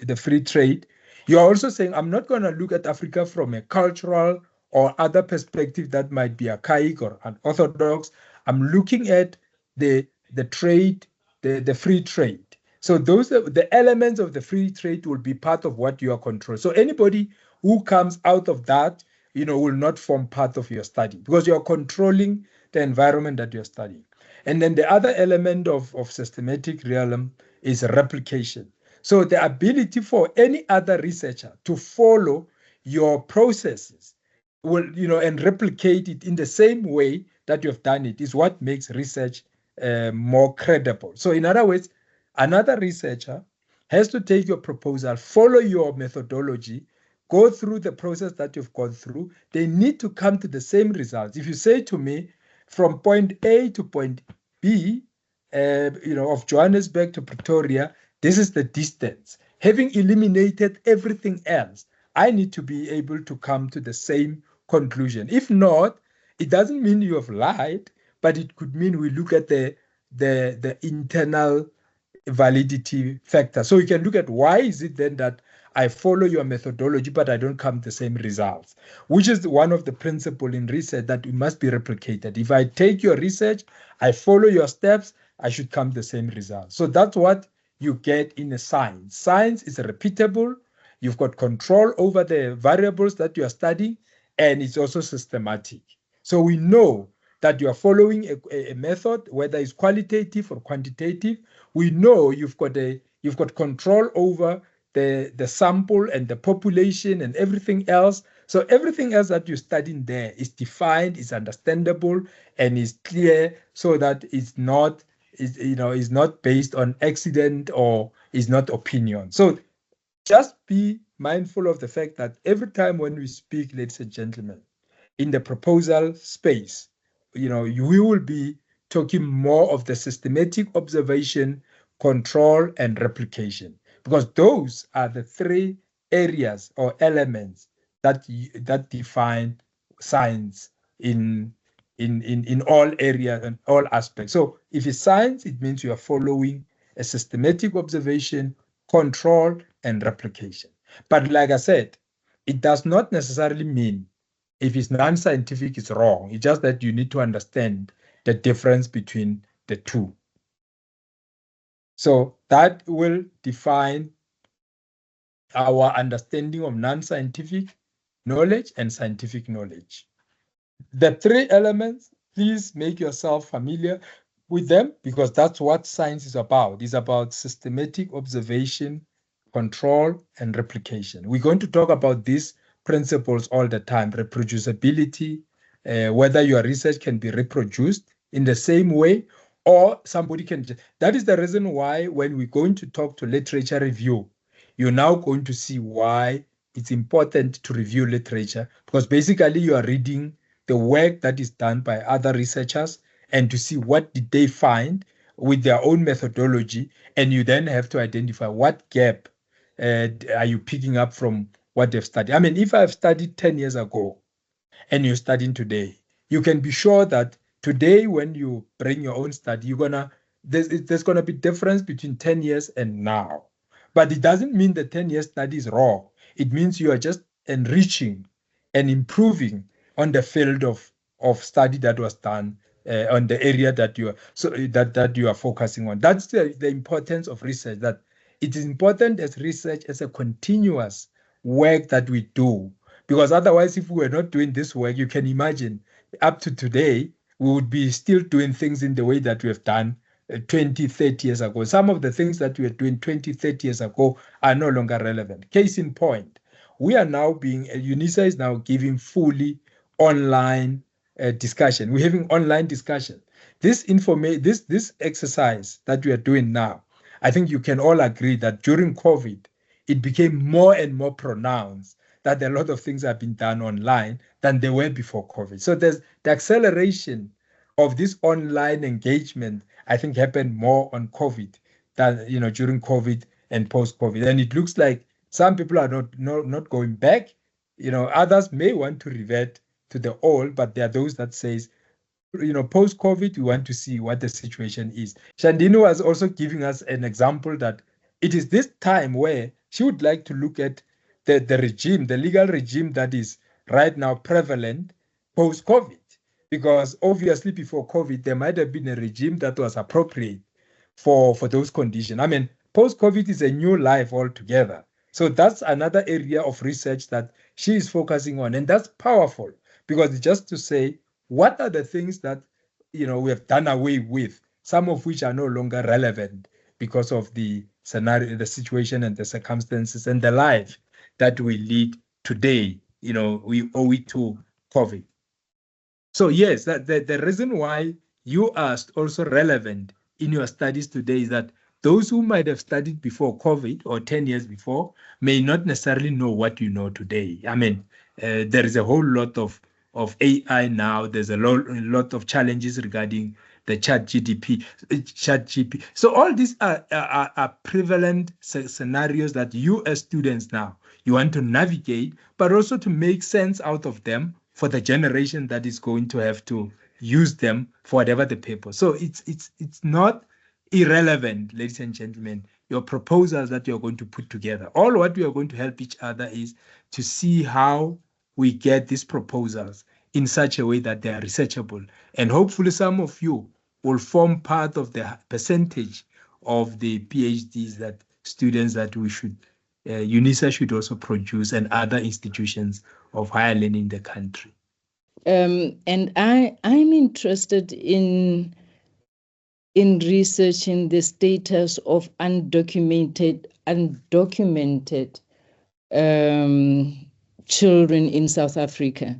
trade, you are also saying, I'm not going to look at Africa from a cultural or other perspective that might be archaic or unorthodox. I'm looking at the trade, the free trade. So those are the elements of the free trade will be part of what you are controlling. So anybody who comes out of that, will not form part of your study because you are controlling the environment that you're studying. And then the other element of systematic realm is replication. So the ability for any other researcher to follow your processes and replicate it in the same way that you have done it is what makes research more credible. So in other words, another researcher has to take your proposal, follow your methodology, go through the process that you've gone through. They need to come to the same results. If you say to me, from point A to point B, of Johannesburg to Pretoria, this is the distance. Having eliminated everything else, I need to be able to come to the same conclusion. If not, it doesn't mean you have lied, but it could mean we look at the internal validity factor. So you can look at why is it then that I follow your methodology, but I don't come to the same results, which is one of the principles in research that it must be replicated. If I take your research, I follow your steps, I should come to the same results. So that's what you get in a science. Science is repeatable. You've got control over the variables that you are studying, and it's also systematic. So we know that you are following a method, whether it's qualitative or quantitative. We know you've got control over the sample and the population and everything else. So everything else that you're studying there is defined, is understandable, and is clear, so that it's not based on accident or is not opinion. So just be mindful of the fact that every time when we speak, ladies and gentlemen, in the proposal space, we will be talking more of the systematic observation, control, and replication, because those are the three areas or elements that define science in all areas and all aspects. So if it's science, it means you are following a systematic observation, control, and replication. But like I said, it does not necessarily mean if it's non-scientific, it's wrong. It's just that you need to understand the difference between the two. So that will define our understanding of non-scientific knowledge and scientific knowledge. The three elements, please make yourself familiar with them, because that's what science is about. It's about systematic observation, control, and replication. We're going to talk about these principles all the time: reproducibility, whether your research can be reproduced in the same way, or somebody can. That is the reason why when we're going to talk to literature review, you're now going to see why it's important to review literature, because basically you are reading the work that is done by other researchers and to see what did they find with their own methodology, and you then have to identify what gap are you picking up from what they've studied. I mean, if I've studied 10 years ago and you're studying today, you can be sure that today, when you bring your own study, there's gonna be difference between 10 years and now. But it doesn't mean the 10-year study is wrong. It means you are just enriching and improving on the field of study that was done on the area that you are focusing on. That's the importance of research. That it is important as research as a continuous work that we do, because otherwise, if we were not doing this work, you can imagine up to today we would be still doing things in the way that we have done 20, 30 years ago. Some of the things that we were doing 20, 30 years ago are no longer relevant. Case in point, we are now UNISA is now giving fully online discussion. We're having online discussion. This exercise that we are doing now, I think you can all agree that during COVID, it became more and more pronounced that a lot of things have been done online than they were before COVID. So there's the acceleration of this online engagement, I think, happened more on COVID than during COVID and post-COVID. And it looks like some people are not going back. Others may want to revert to the old, but there are those that says, post-COVID, we want to see what the situation is. Shandini was also giving us an example that it is this time where she would like to look at the regime, the legal regime that is right now prevalent post-COVID. Because obviously before COVID, there might have been a regime that was appropriate for those conditions. I mean, post-COVID is a new life altogether. So that's another area of research that she is focusing on. And that's powerful, because it's just to say, what are the things that we have done away with, some of which are no longer relevant because of the scenario, the situation and the circumstances and the life that we lead today. We owe it to COVID. So yes, the reason why you are also relevant in your studies today is that those who might have studied before COVID or 10 years before may not necessarily know what you know today. I mean, there is a whole lot of AI now. There's a lot of challenges regarding the ChatGPT. So all these are prevalent scenarios that you as students now, you want to navigate, but also to make sense out of them for the generation that is going to have to use them for whatever the purpose. So it's not irrelevant, ladies and gentlemen, your proposals that you're going to put together. All what we are going to help each other is to see how we get these proposals in such a way that they are researchable. And hopefully some of you will form part of the percentage of the PhDs that students that we should, UNISA should also produce, and other institutions of higher learning in the country. And I'm interested in researching the status of undocumented children in South Africa,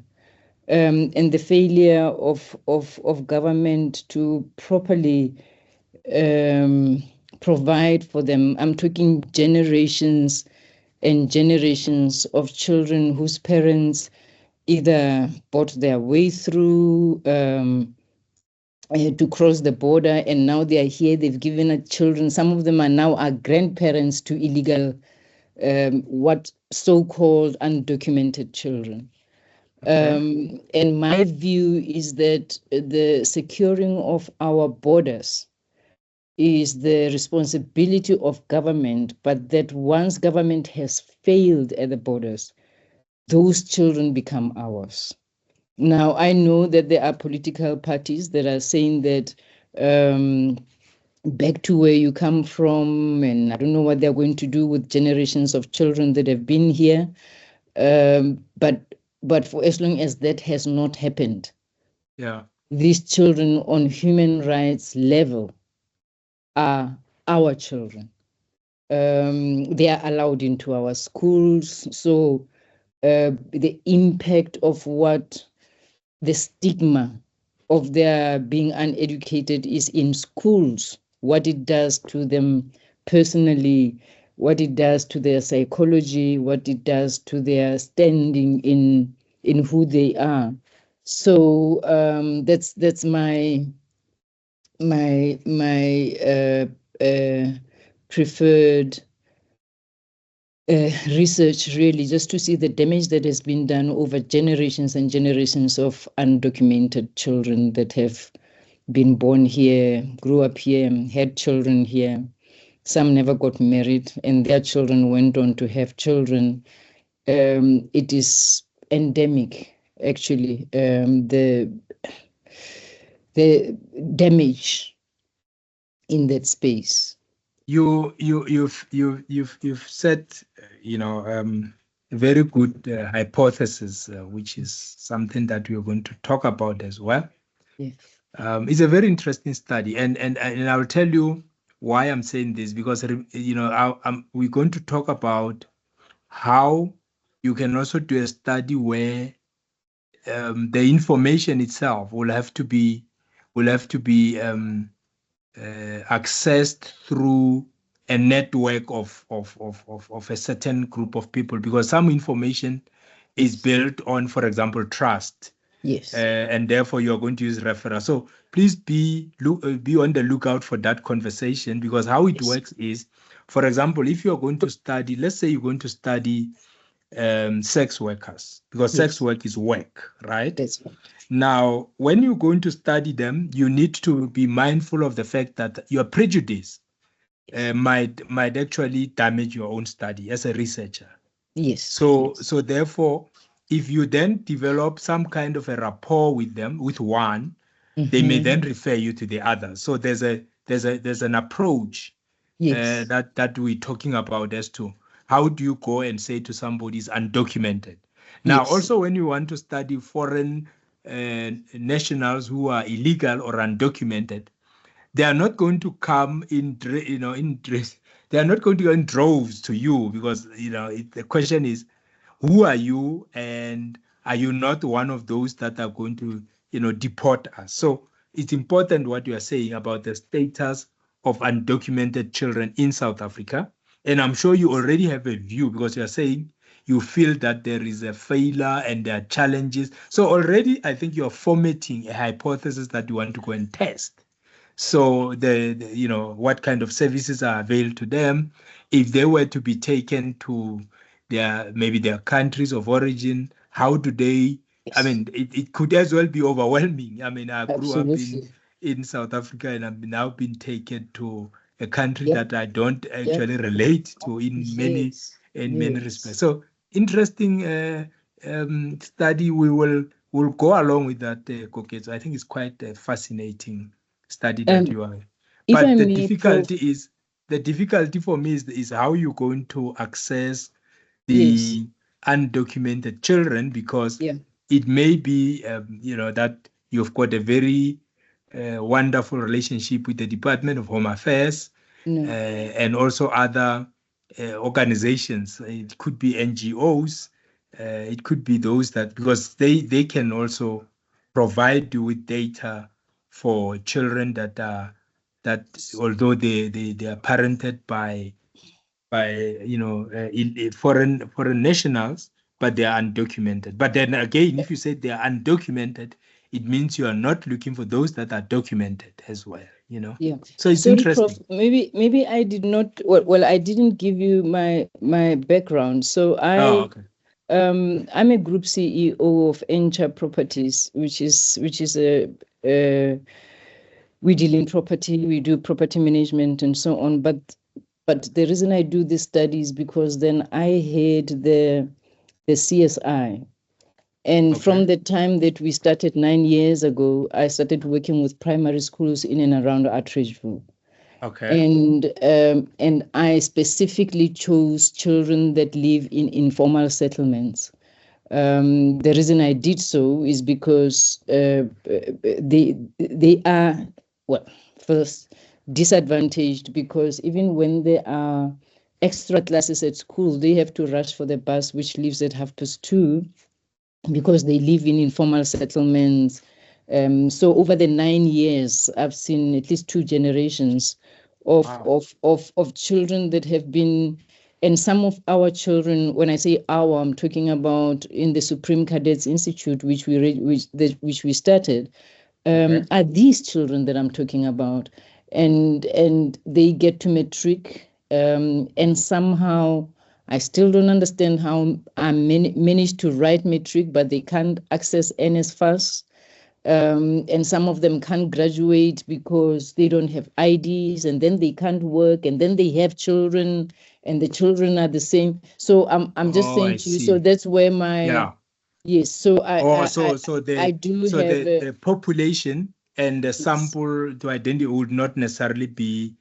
and the failure of government to properly provide for them. I'm talking generations and generations of children whose parents either bought their way through to cross the border, and now they are here. They've given children. Some of them are now our grandparents to illegal, what so-called undocumented children. And my view is that the securing of our borders is the responsibility of government, but that once government has failed at the borders, those children become ours. Now, I know that there are political parties that are saying that back to where you come from, and I don't know what they're going to do with generations of children that have been here. But for as long as that has not happened, these children on human rights level are our children. They are allowed into our schools. So the impact of what the stigma of their being uneducated is in schools, what it does to them personally, what it does to their psychology, what it does to their standing in who they are. So that's my preferred research, really, just to see the damage that has been done over generations and generations of undocumented children that have been born here, grew up here, had children here. Some never got married, and their children went on to have children. It is endemic, actually. The damage in that space. You've said, a very good hypothesis, which is something that we're going to talk about as well. Yes. It's a very interesting study, and I will tell you why I'm saying this, because we're going to talk about how you can also do a study where the information itself will have to be accessed through a network of a certain group of people, because some information is built on, for example, trust. Yes. And therefore you're going to use referral. So please be on the lookout for that conversation, because how it works is, for example, if you're going to study, let's say you're going to study sex workers, because sex work is work, right? That's right. Now, when you're going to study them, you need to be mindful of the fact that your prejudice might actually damage your own study as a researcher. Yes. So therefore, if you then develop some kind of a rapport with them, with one, they may then refer you to the other. So there's an approach that we're talking about as to how do you go and say to somebody is undocumented. Now, also when you want to study foreign nationals who are illegal or undocumented, they are not going to come they are not going to go in droves to you, because the question is, who are you, and are you not one of those that are going to deport us? So it's important what you are saying about the status of undocumented children in South Africa, and I'm sure you already have a view, because you are saying you feel that there is a failure and there are challenges. So already I think you're formatting a hypothesis that you want to go and test. So what kind of services are available to them, if they were to be taken to their countries of origin, how do they? I mean, it could as well be overwhelming. I mean, I grew up in South Africa, and I've now been taken to a country that I don't actually relate to in many respects. So interesting study. We'll go along with that, Koketso. I think it's quite a fascinating study that you are. But the difficulty for me is how you're going to access the undocumented children, because it may be that you've got a very wonderful relationship with the Department of Home Affairs and also other organizations. It could be NGOs, it could be those that, because they can also provide you with data for children that although they are parented by foreign nationals, but they are undocumented. But then again, if you say they are undocumented, it means you are not looking for those that are documented as well. So it's interesting. Prof, maybe I did not. Well, I didn't give you my background. So I'm a group CEO of Encha Properties, which is we deal in property, we do property management and so on. But the reason I do this study is because then I had the CSI. And from the time that we started 9 years ago, I started working with primary schools in and around Atteridgeville. Okay. And I specifically chose children that live in informal settlements. The reason I did so is because they are, first disadvantaged, because even when there are extra classes at school, they have to rush for the bus, which leaves at 2:30, because they live in informal settlements. So over the 9 years, I've seen at least 2 generations of children that have been, and some of our children, when I say our, I'm talking about in the Supreme Cadets Institute, which we started, are these children that I'm talking about, and they get to matric, and somehow I still don't understand how I managed to write matric, but they can't access NSFAS. And some of them can't graduate because they don't have IDs, and then they can't work, and then they have children, and the children are the same. So I'm just saying to you, so that's where my yes. So the population and the sample to identity would not necessarily be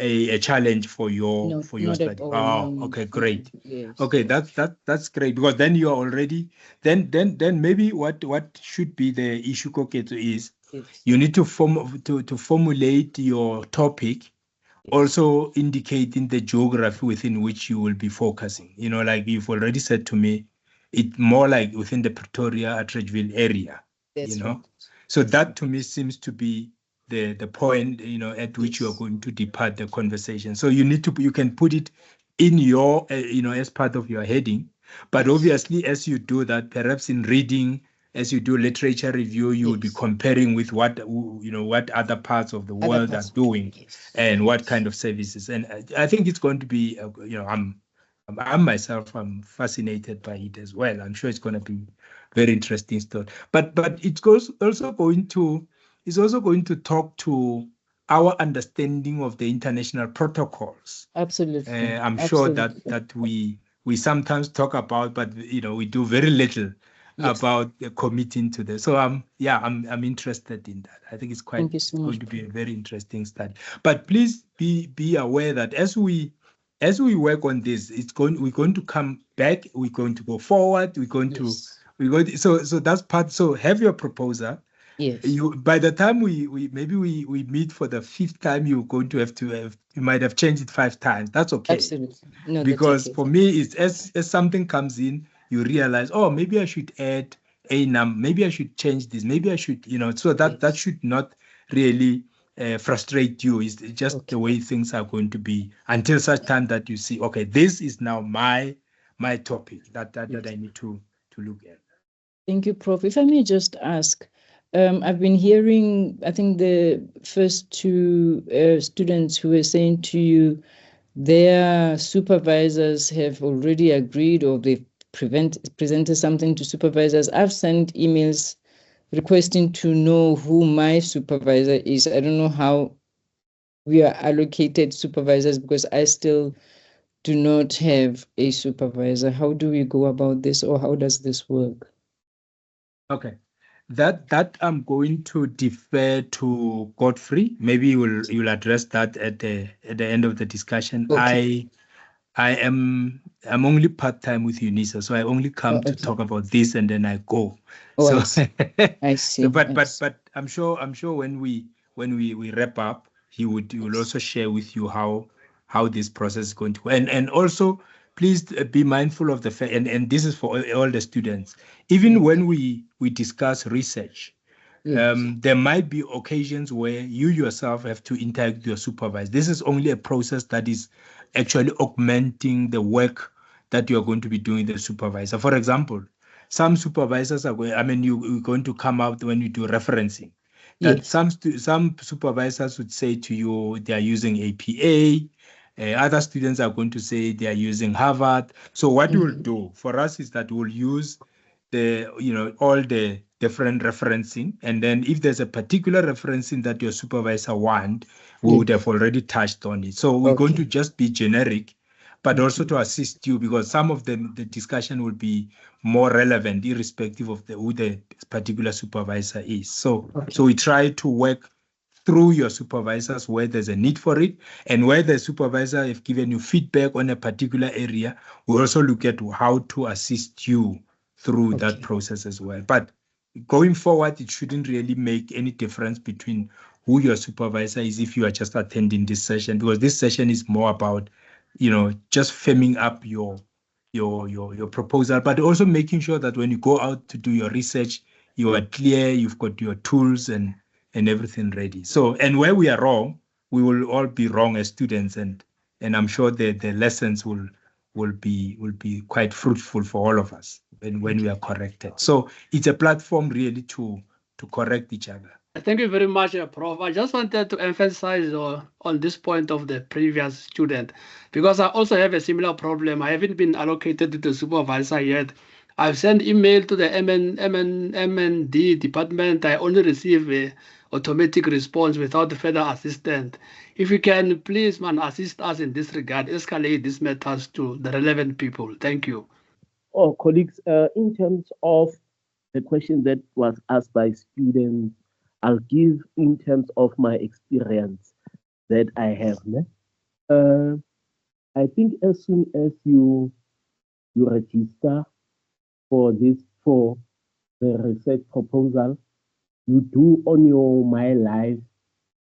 a challenge for your study. Okay, great. Yes. Okay, that's great, because then you are already then maybe what should be the issue, Koketo, is you need to formulate your topic, also indicating the geography within which you will be focusing. You know, like you've already said to me, it's more like within the Pretoria, Atteridgeville area. That's right. Right. So that to me seems to be the point, at which you are going to depart the conversation. So you can put it in your, as part of your heading, but obviously as you do that, perhaps in reading, as you do literature review, you will be comparing with what other parts of the world are doing and what kind of services. And I think it's going to be, I'm myself, I'm fascinated by it as well. I'm sure it's going to be very interesting stuff. But it's also going to talk to our understanding of the international protocols. Absolutely. I'm sure that we sometimes talk about, but we do very little about committing to this. So I'm interested in that. I think it's going to be a very interesting study. But please be aware that as we work on this, we're going to come back, we're going to go forward, so that's part. So have your proposal. Yes. By the time we meet for the 5th time, you're going to have you might have changed it 5 times. That's okay. Absolutely. No, because for me, it's as something comes in, you realize, oh, maybe I should add a number, maybe I should change this, maybe I should, so that should not really frustrate you. It's just the way things are going to be until such time that you see, okay, this is now my topic that I need to look at. Thank you, Prof. If I may just ask, I've been hearing, I think the first 2 students who were saying to you, their supervisors have already agreed, or they've presented something to supervisors. I've sent emails requesting to know who my supervisor is. I don't know how we are allocated supervisors, because I still do not have a supervisor. How do we go about this, or how does this work? Okay, that I'm going to defer to Godfrey. Maybe you'll address that at the end of the discussion. Okay. I'm only part-time with UNISA, so I only come to talk about this and then I go. Oh, so I see. But I'm sure when we wrap up, he will also share with you how this process is going to go. And also please be mindful of the fact, and this is for all the students, even when we discuss research, there might be occasions where you yourself have to interact with your supervisor. This is only a process that is actually augmenting the work that you are going to be doing with the supervisor. For example, some supervisors are going, you're going to come out when you do referencing. That some supervisors would say to you they are using APA. Other students are going to say they are using Harvard. So what we'll do for us is that we'll use all the different referencing, and then if there's a particular referencing that your supervisor want, we would have already touched on it. So we're going to just be generic, but also to assist you, because some of the discussion will be more relevant irrespective of who the particular supervisor is. So we try to work through your supervisors where there's a need for it, and where the supervisor have given you feedback on a particular area, we also look at how to assist you through that process as well. But going forward, it shouldn't really make any difference between who your supervisor is if you are just attending this session, because this session is more about, just firming up your proposal, but also making sure that when you go out to do your research, you are clear, you've got your tools and everything ready. So, and where we are wrong, we will all be wrong as students, and I'm sure the lessons will be quite fruitful for all of us when we are corrected. So it's a platform really to correct each other. Thank you very much, Prof. I just wanted to emphasize on this point of the previous student, because I also have a similar problem. I haven't been allocated to the supervisor yet. I've sent email to the MND department. I only receive a automatic response without further assistance. If you can, please, man, assist us in this regard, escalate these matters to the relevant people. Thank you. Oh, colleagues, in terms of the question that was asked by students, I'll give in terms of my experience that I have. I think as soon as you register for the research proposal, you do on your My Life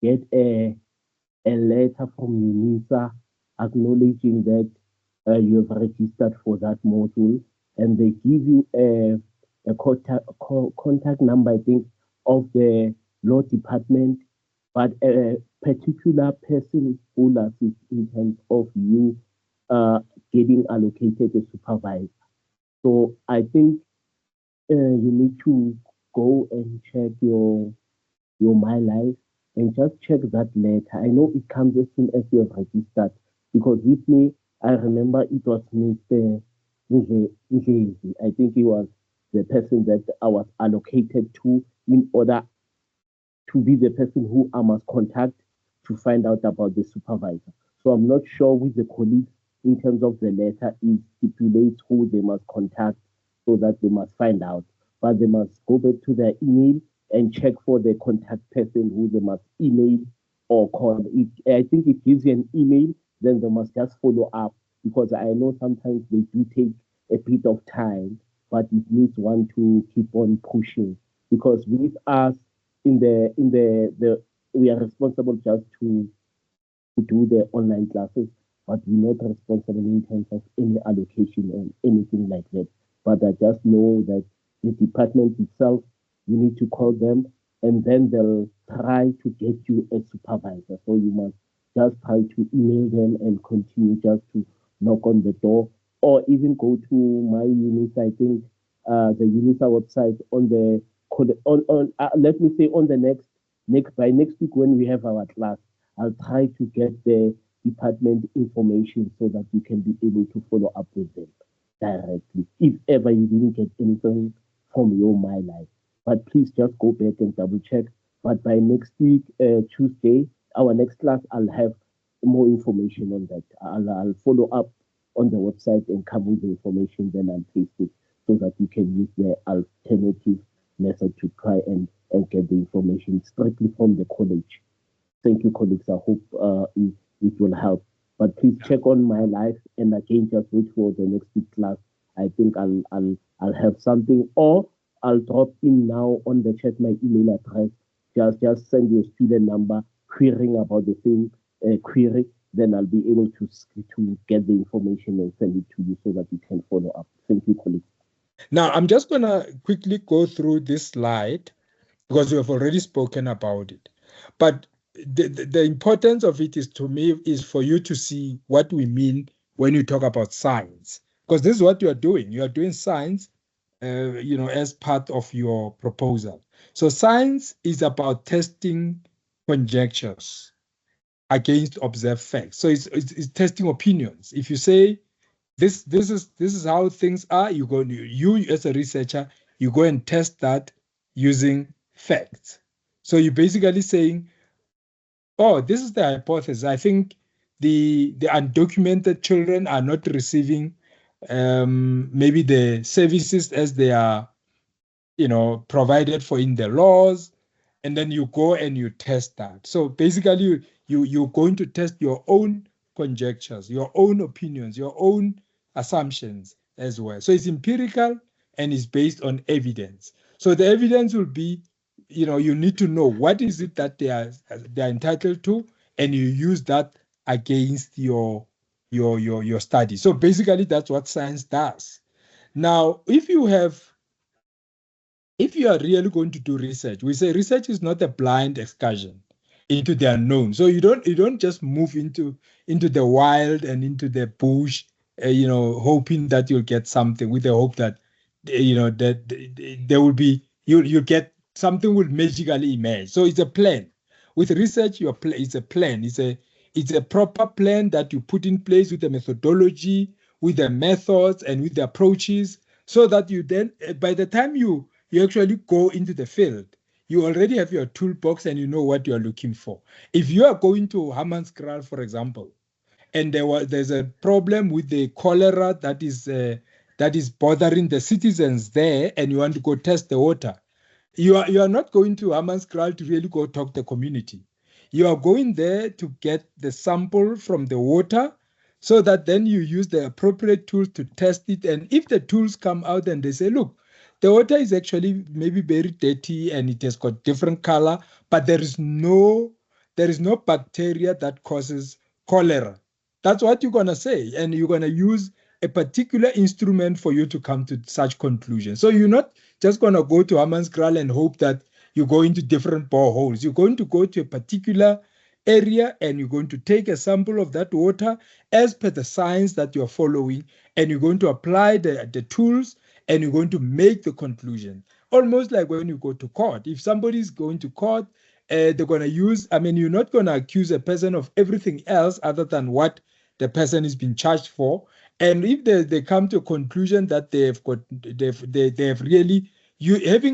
get a letter from UNISA acknowledging that you have registered for that module, and they give you a contact number, I think, of the law department, but a particular person who assists in terms of you getting allocated a supervisor. So I think you need to go and check your My Life and just check that letter. I know it comes as soon as you have registered, because with me, I remember it was Mr. Njezi. I think he was the person that I was allocated to in order to be the person who I must contact to find out about the supervisor. So I'm not sure with the colleagues in terms of the letter, it stipulates who they must contact so that they must find out. But they must go back to their email and check for the contact person who they must email or call. I think it gives you an email, then they must just follow up, because I know sometimes they do take a bit of time, but it needs one to keep on pushing, because with us in the we are responsible just to do the online classes, but we're not responsible in terms of any allocation or anything like that. But I just know that the department itself, you need to call them, and then they'll try to get you a supervisor. So you must just try to email them and continue just to knock on the door, or even go to my UNISA, I think, the UNISA website on the let me say on the by next week when we have our class, I'll try to get the department information so that you can be able to follow up with them directly if ever you didn't get anything from your My Life. But please just go back and double check. But by next week, Tuesday, our next class, I'll have more information on that. I'll follow up on the website and come with the information, then I'll paste it so that you can use the alternative method to try and get the information strictly from the college. Thank you, colleagues. I hope it will help. But please check on My Life, and again, just wait for the next week class. I think I'll have something, or I'll drop in now on the chat my email address. Just send your student number, querying about the same query. Then I'll be able to get the information and send it to you so that you can follow up. Thank you, colleagues. Now, I'm just going to quickly go through this slide because we have already spoken about it. But the importance of it is, to me, is for you to see what we mean when you talk about science. Because this is what you are doing. You are doing science, as part of your proposal. So science is about testing conjectures against observed facts. So it's testing opinions. If you say, this is how things are, you as a researcher, you go and test that using facts. So you're basically saying, oh, this is the hypothesis. I think the undocumented children are not receiving maybe the services as they are, provided for in the laws. And then you go and you test that. So basically, you're going to test your own conjectures, your own opinions, your own assumptions as well. So it's empirical and it's based on evidence. So the evidence will be, you need to know what is it that they're entitled to, and you use that against your study. So basically, that's what science does. Now, if you are really going to do research, we say research is not a blind excursion into the unknown. So you don't just move into the wild and into the bush, hoping that you'll get something, with the hope that that there will be you'll get something will magically emerge. So it's a plan. With research, it's a plan. It's a proper plan that you put in place with the methodology, with the methods, and with the approaches, so that you then, by the time you actually go into the field, you already have your toolbox and you know what you are looking for. If you are going to Hammanskraal, for example, and there's a problem with the cholera that is bothering the citizens there, and you want to go test the water, you are not going to Hammanskraal to really go talk to the community. You are going there to get the sample from the water, so that then you use the appropriate tools to test it. And if the tools come out and they say, look, the water is actually maybe very dirty and it has got different color, but there is no bacteria that causes cholera. That's what you're going to say. And you're going to use a particular instrument for you to come to such conclusions. So you're not just going to go to Hammanskraal and hope that you go into different boreholes. You're going to go to a particular area and you're going to take a sample of that water as per the science that you're following, and you're going to apply the tools, and you're going to make the conclusion. Almost like when you go to court. If somebody is going to court, they're going to use, you're not going to accuse a person of everything else other than what the person is being charged for. And if they come to a conclusion that they've really,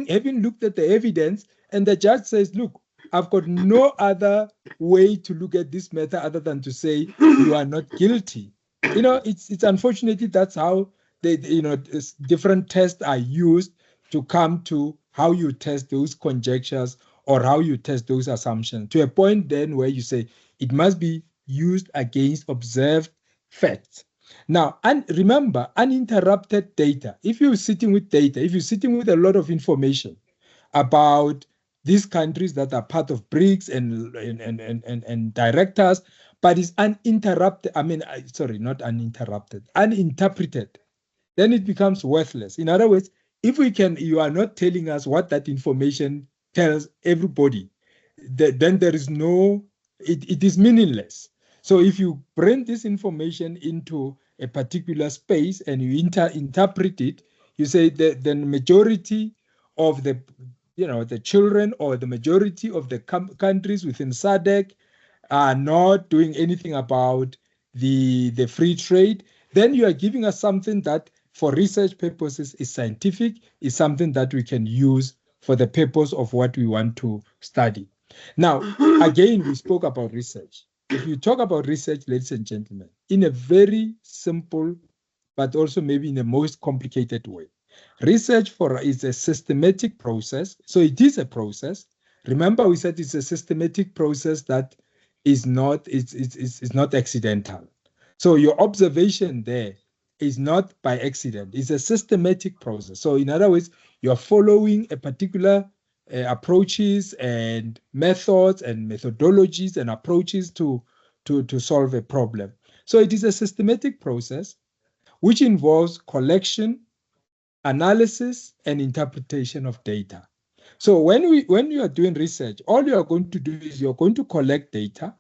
having looked at the evidence, and the judge says, look, I've got no other way to look at this matter other than to say you are not guilty. It's unfortunately that's how different tests are used to come to how you test those conjectures or how you test those assumptions, to a point then where you say it must be used against observed facts. Now, and remember, uninterrupted data. If you're sitting with data, if you're sitting with a lot of information about these countries that are part of BRICS and directors, but it's uninterrupted, uninterpreted, then it becomes worthless. In other words, you are not telling us what that information tells everybody, then there is it is meaningless. So if you bring this information into a particular space and you interpret it, you say that the majority of the children or the majority of the countries within SADC are not doing anything about the free trade, then you are giving us something that for research purposes is scientific, is something that we can use for the purpose of what we want to study. Now, again, we spoke about research. If you talk about research, ladies and gentlemen, in a very simple, but also maybe in the most complicated way, research is a systematic process. So it is a process. Remember, we said it's a systematic process that is not accidental. So your observation there is not by accident. It's a systematic process. So in other words, you're following a particular approaches and methods and methodologies and approaches to solve a problem. So it is a systematic process which involves collection, analysis, and interpretation of data. So when you are doing research, all you are going to do is you're going to collect data,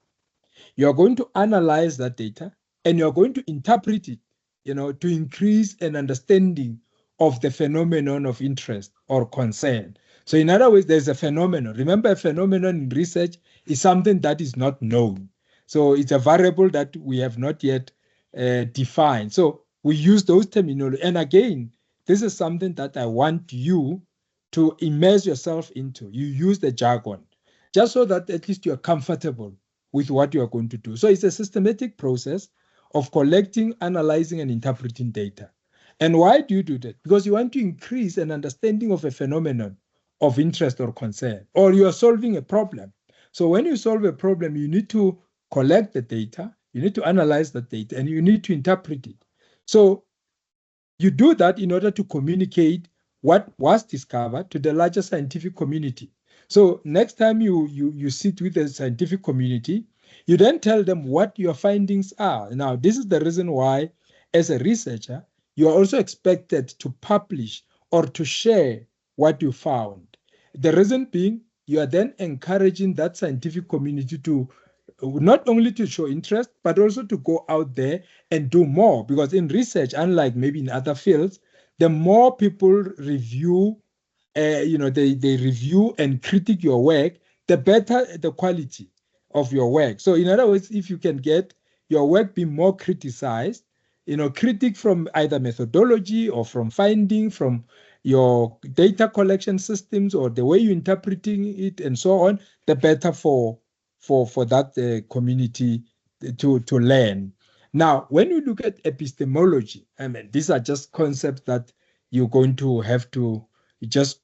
you're going to analyze that data, and you're going to interpret it, to increase an understanding of the phenomenon of interest or concern. So in other words, there's a phenomenon. Remember, a phenomenon in research is something that is not known. So it's a variable that we have not yet defined. So we use those terminology. And again, this is something that I want you to immerse yourself into. You use the jargon, just so that at least you're comfortable with what you're going to do. So it's a systematic process of collecting, analyzing, and interpreting data. And why do you do that? Because you want to increase an understanding of a phenomenon of interest or concern, or you are solving a problem. So when you solve a problem, you need to collect the data, you need to analyze the data, and you need to interpret it. So you do that in order to communicate what was discovered to the larger scientific community. So next time you sit with the scientific community, you then tell them what your findings are. Now, this is the reason why, as a researcher, you are also expected to publish or to share what you found. The reason being, you are then encouraging that scientific community to not only to show interest, but also to go out there and do more. Because in research, unlike maybe in other fields, the more people review they review and critique your work, the better the quality of your work. So in other words, if you can get your work be more criticized, critique from either methodology or from finding, from your data collection systems or the way you're interpreting it and so on, the better for that community to learn. Now, when you look at epistemology, I mean, these are just concepts that you're going to have to just,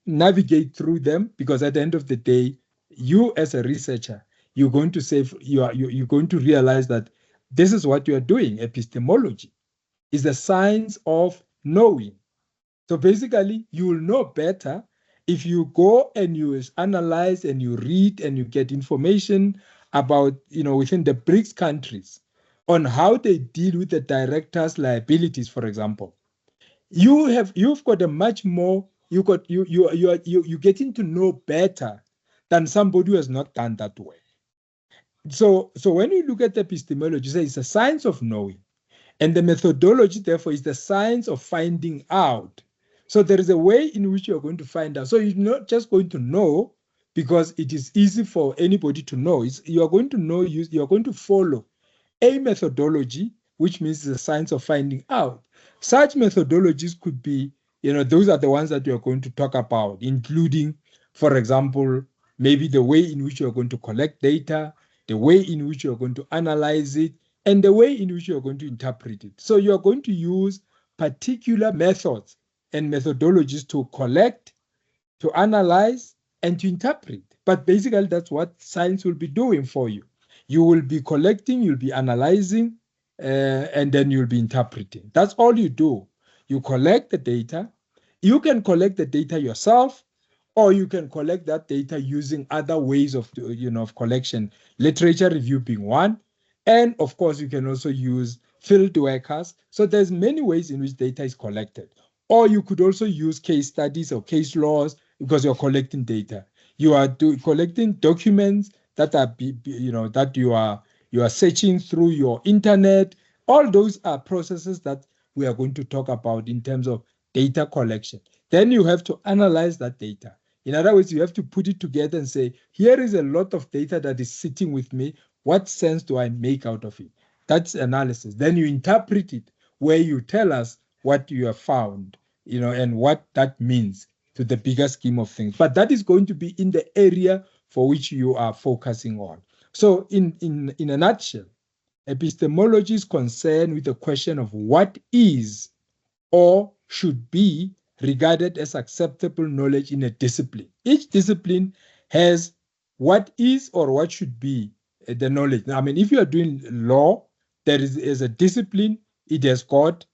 navigate through them, because at the end of the day, you as a researcher, you're going to say, you're going to realize that this is what you're doing. Epistemology is the science of knowing. So basically, you will know better if you go and you analyze and you read and you get information about, within the BRICS countries on how they deal with the directors' liabilities, for example. You've got a much more, you're getting to know better than somebody who has not done that way. So when you look at epistemology, you say it's a science of knowing. And the methodology, therefore, is the science of finding out. So there is a way in which you're going to find out. So you're not just going to know because it is easy for anybody to know. You're going to know, you're going to follow a methodology, which means the science of finding out. Such methodologies could be, those are the ones that you're going to talk about, including, for example, maybe the way in which you're going to collect data, the way in which you're going to analyze it, and the way in which you're going to interpret it. So you're going to use particular methods and methodologies to collect, to analyze, and to interpret. But basically, that's what science will be doing for you. You will be collecting, you'll be analyzing, and then you'll be interpreting. That's all you do. You collect the data. You can collect the data yourself, or you can collect that data using other ways of collection, literature review being one. And of course, you can also use field workers. So there's many ways in which data is collected. Or you could also use case studies or case laws because you're collecting data. You are collecting documents that are, that you are searching through your internet. All those are processes that we are going to talk about in terms of data collection. Then you have to analyze that data. In other words, you have to put it together and say, here is a lot of data that is sitting with me. What sense do I make out of it? That's analysis. Then you interpret it, where you tell us what you have found, and what that means to the bigger scheme of things. But that is going to be in the area for which you are focusing on. So in a nutshell, epistemology is concerned with the question of what is or should be regarded as acceptable knowledge in a discipline. Each discipline has what is or what should be the knowledge. I mean, if you are doing law, there is a discipline, it has got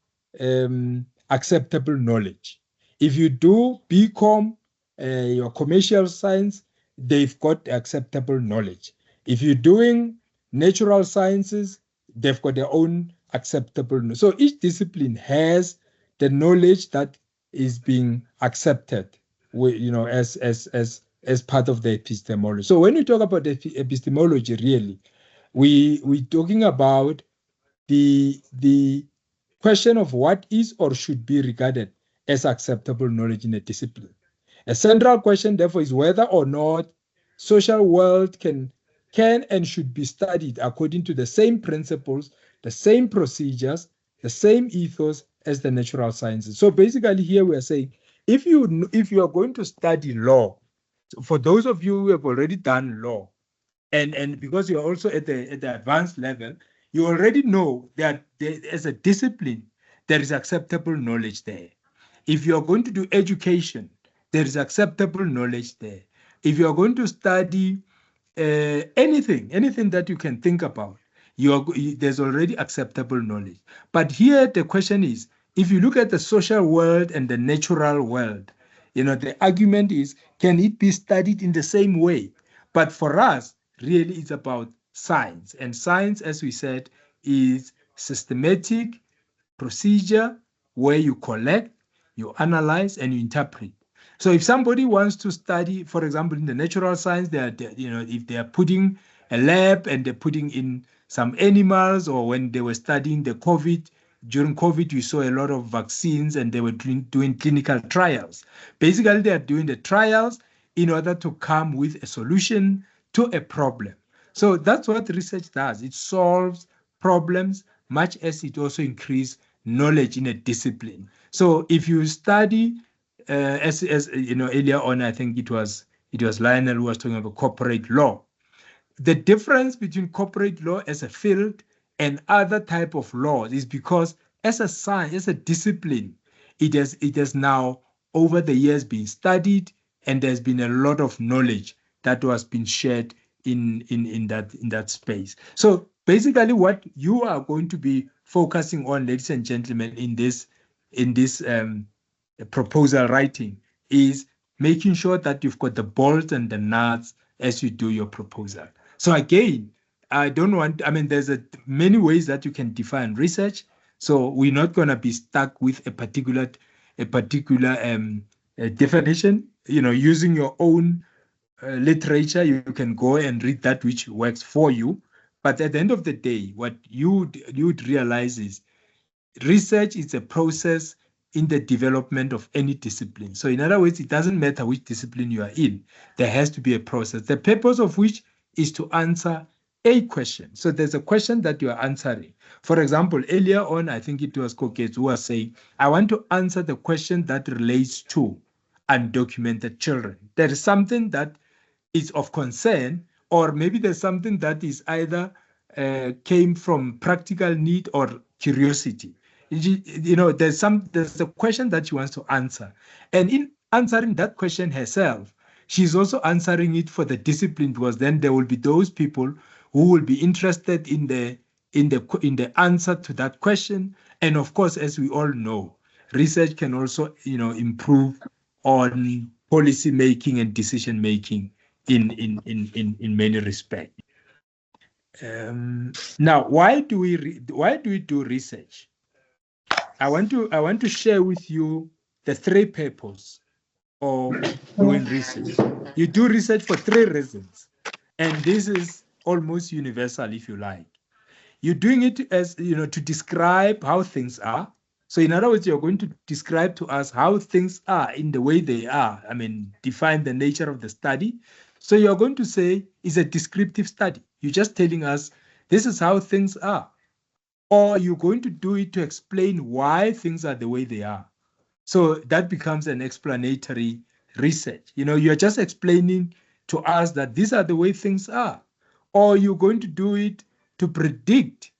acceptable knowledge. If you do BCom, your commercial science, they've got acceptable knowledge. If you're doing natural sciences, they've got their own acceptable knowledge. So each discipline has the knowledge that is being accepted, as part of the epistemology. So when we talk about epistemology, really, we're talking about the question of what is or should be regarded as acceptable knowledge in a discipline. A central question, therefore, is whether or not social world can and should be studied according to the same principles, the same procedures, the same ethos as the natural sciences. So basically here we are saying, if you are going to study law, for those of you who have already done law, and because you're also at the advanced level, you already know that as a discipline, there is acceptable knowledge there. If you're going to do education, there is acceptable knowledge there. If you're going to study anything that you can think about, there's already acceptable knowledge. But here the question is, if you look at the social world and the natural world, the argument is, can it be studied in the same way? But for us, really, it's about science. And science, as we said, is systematic procedure where you collect, you analyze, and you interpret. So if somebody wants to study, for example, in the natural science, if they are putting a lab and they're putting in some animals, or when they were studying the COVID, during COVID, we saw a lot of vaccines and they were doing clinical trials. Basically, they are doing the trials in order to come with a solution to a problem. So that's what research does. It solves problems much as it also increases knowledge in a discipline. So if you study, as you know, earlier on, I think it was Lionel who was talking about corporate law. The difference between corporate law as a field and other type of laws is because as a science, as a discipline, it has now over the years been studied, and there's been a lot of knowledge that was being shared in that space. So basically, what you are going to be focusing on, ladies and gentlemen, in this proposal writing is making sure that you've got the bolts and the nuts as you do your proposal. So again, there's many ways that you can define research. So we're not going to be stuck with a particular definition. You know, using your own literature, you can go and read that which works for you. But at the end of the day, what you would realize is research is a process in the development of any discipline. So in other words, it doesn't matter which discipline you are in, there has to be a process, the purpose of which is to answer a question. So there's a question that you are answering. For example, earlier on, I think it was Koketsu who was saying, I want to answer the question that relates to undocumented children. There is something that is of concern, or maybe there's something that is either came from practical need or curiosity. You know, there's a question that she wants to answer. And in answering that question herself, she's also answering it for the discipline, because then there will be those people who will be interested in the answer to that question. And of course, as we all know, research can also, you know, improve on policy making and decision making in many respects. Now, why do we do research? I want to share with you the three purposes of doing research. You do research for three reasons, and this is almost universal, if you like. You're doing it as, you know, to describe how things are. So in other words, you're going to describe to us how things are in the way they are. I mean, define the nature of the study. So you're going to say it's a descriptive study. You're just telling us this is how things are. Or you're going to do it to explain why things are the way they are. So that becomes an explanatory research. You know, you're just explaining to us that these are the way things are. Or you're going to do it to predict,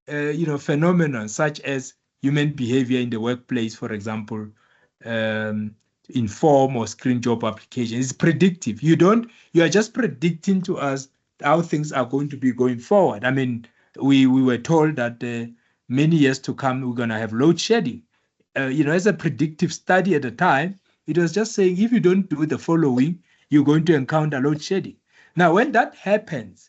phenomena such as human behavior in the workplace, for example, inform or screen job application. It's predictive. You are just predicting to us how things are going to be going forward. I mean, we were told that many years to come, we're going to have load shedding. As a predictive study at the time, it was just saying, if you don't do the following, you're going to encounter load shedding. Now, when that happens,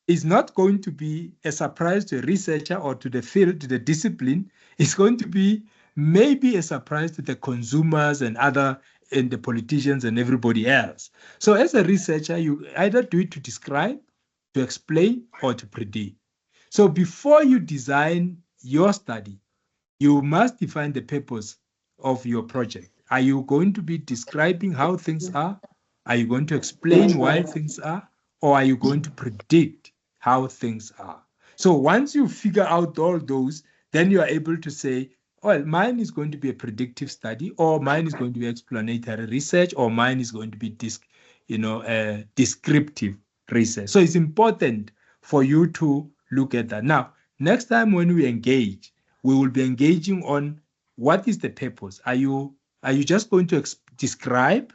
it's not going to be a surprise to a researcher or to the field, to the discipline. It's going to be maybe a surprise to the consumers and the politicians and everybody else. So as a researcher, you either do it to describe, to explain, or to predict. So before you design your study, you must define the purpose of your project. Are you going to be describing how things are? Are you going to explain why things are? Or are you going to predict how things are? So once you figure out all those, then you are able to say, well, mine is going to be a predictive study, or mine is going to be explanatory research, or mine is going to be descriptive research. So it's important for you to look at that. Now, next time when we engage, we will be engaging on what is the purpose. Are you just going to describe,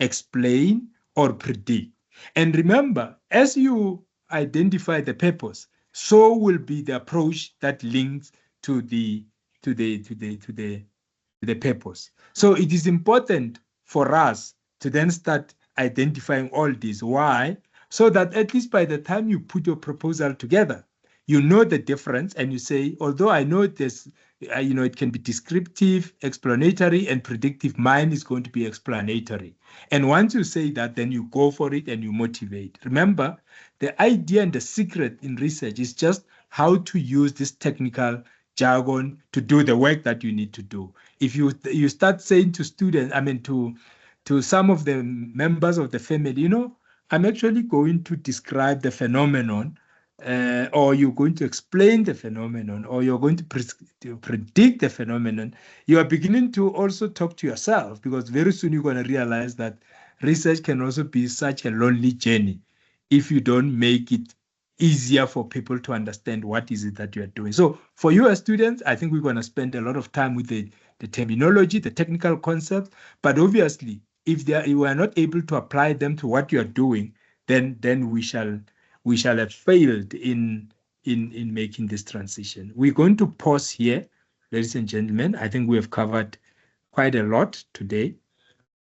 explain, or predict? And remember, as you identify the purpose, so will be the approach that links to the purpose. So it is important for us to then start identifying all this. Why? So that at least by the time you put your proposal together, you know the difference, and you say, although I know this, it can be descriptive, explanatory, and predictive, mine is going to be explanatory. And once you say that, then you go for it and you motivate. Remember, the idea and the secret in research is just how to use these technical jargon to do the work that you need to do. If you start saying to students, to some of the members of the family, I'm actually going to describe the phenomenon, or you're going to explain the phenomenon, or you're going to predict the phenomenon, you are beginning to also talk to yourself, because very soon you're going to realize that research can also be such a lonely journey if you don't make it easier for people to understand what is it that you are doing. So for you as students, I think we're going to spend a lot of time with the terminology, the technical concepts, but obviously, if you are not able to apply them to what you are doing, then we shall have failed in making this transition. We're going to pause here, ladies and gentlemen. I think we have covered quite a lot today.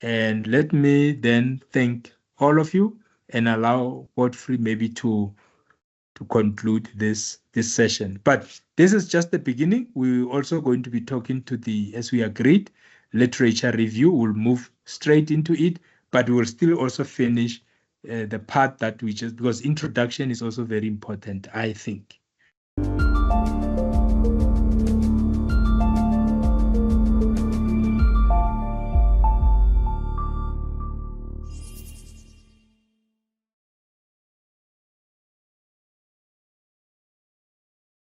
And let me then thank all of you and allow Godfrey maybe to conclude this session. But this is just the beginning. We're also going to be talking to as we agreed, literature review. We'll move straight into it, but we will still also finish the part that because introduction is also very important, I think.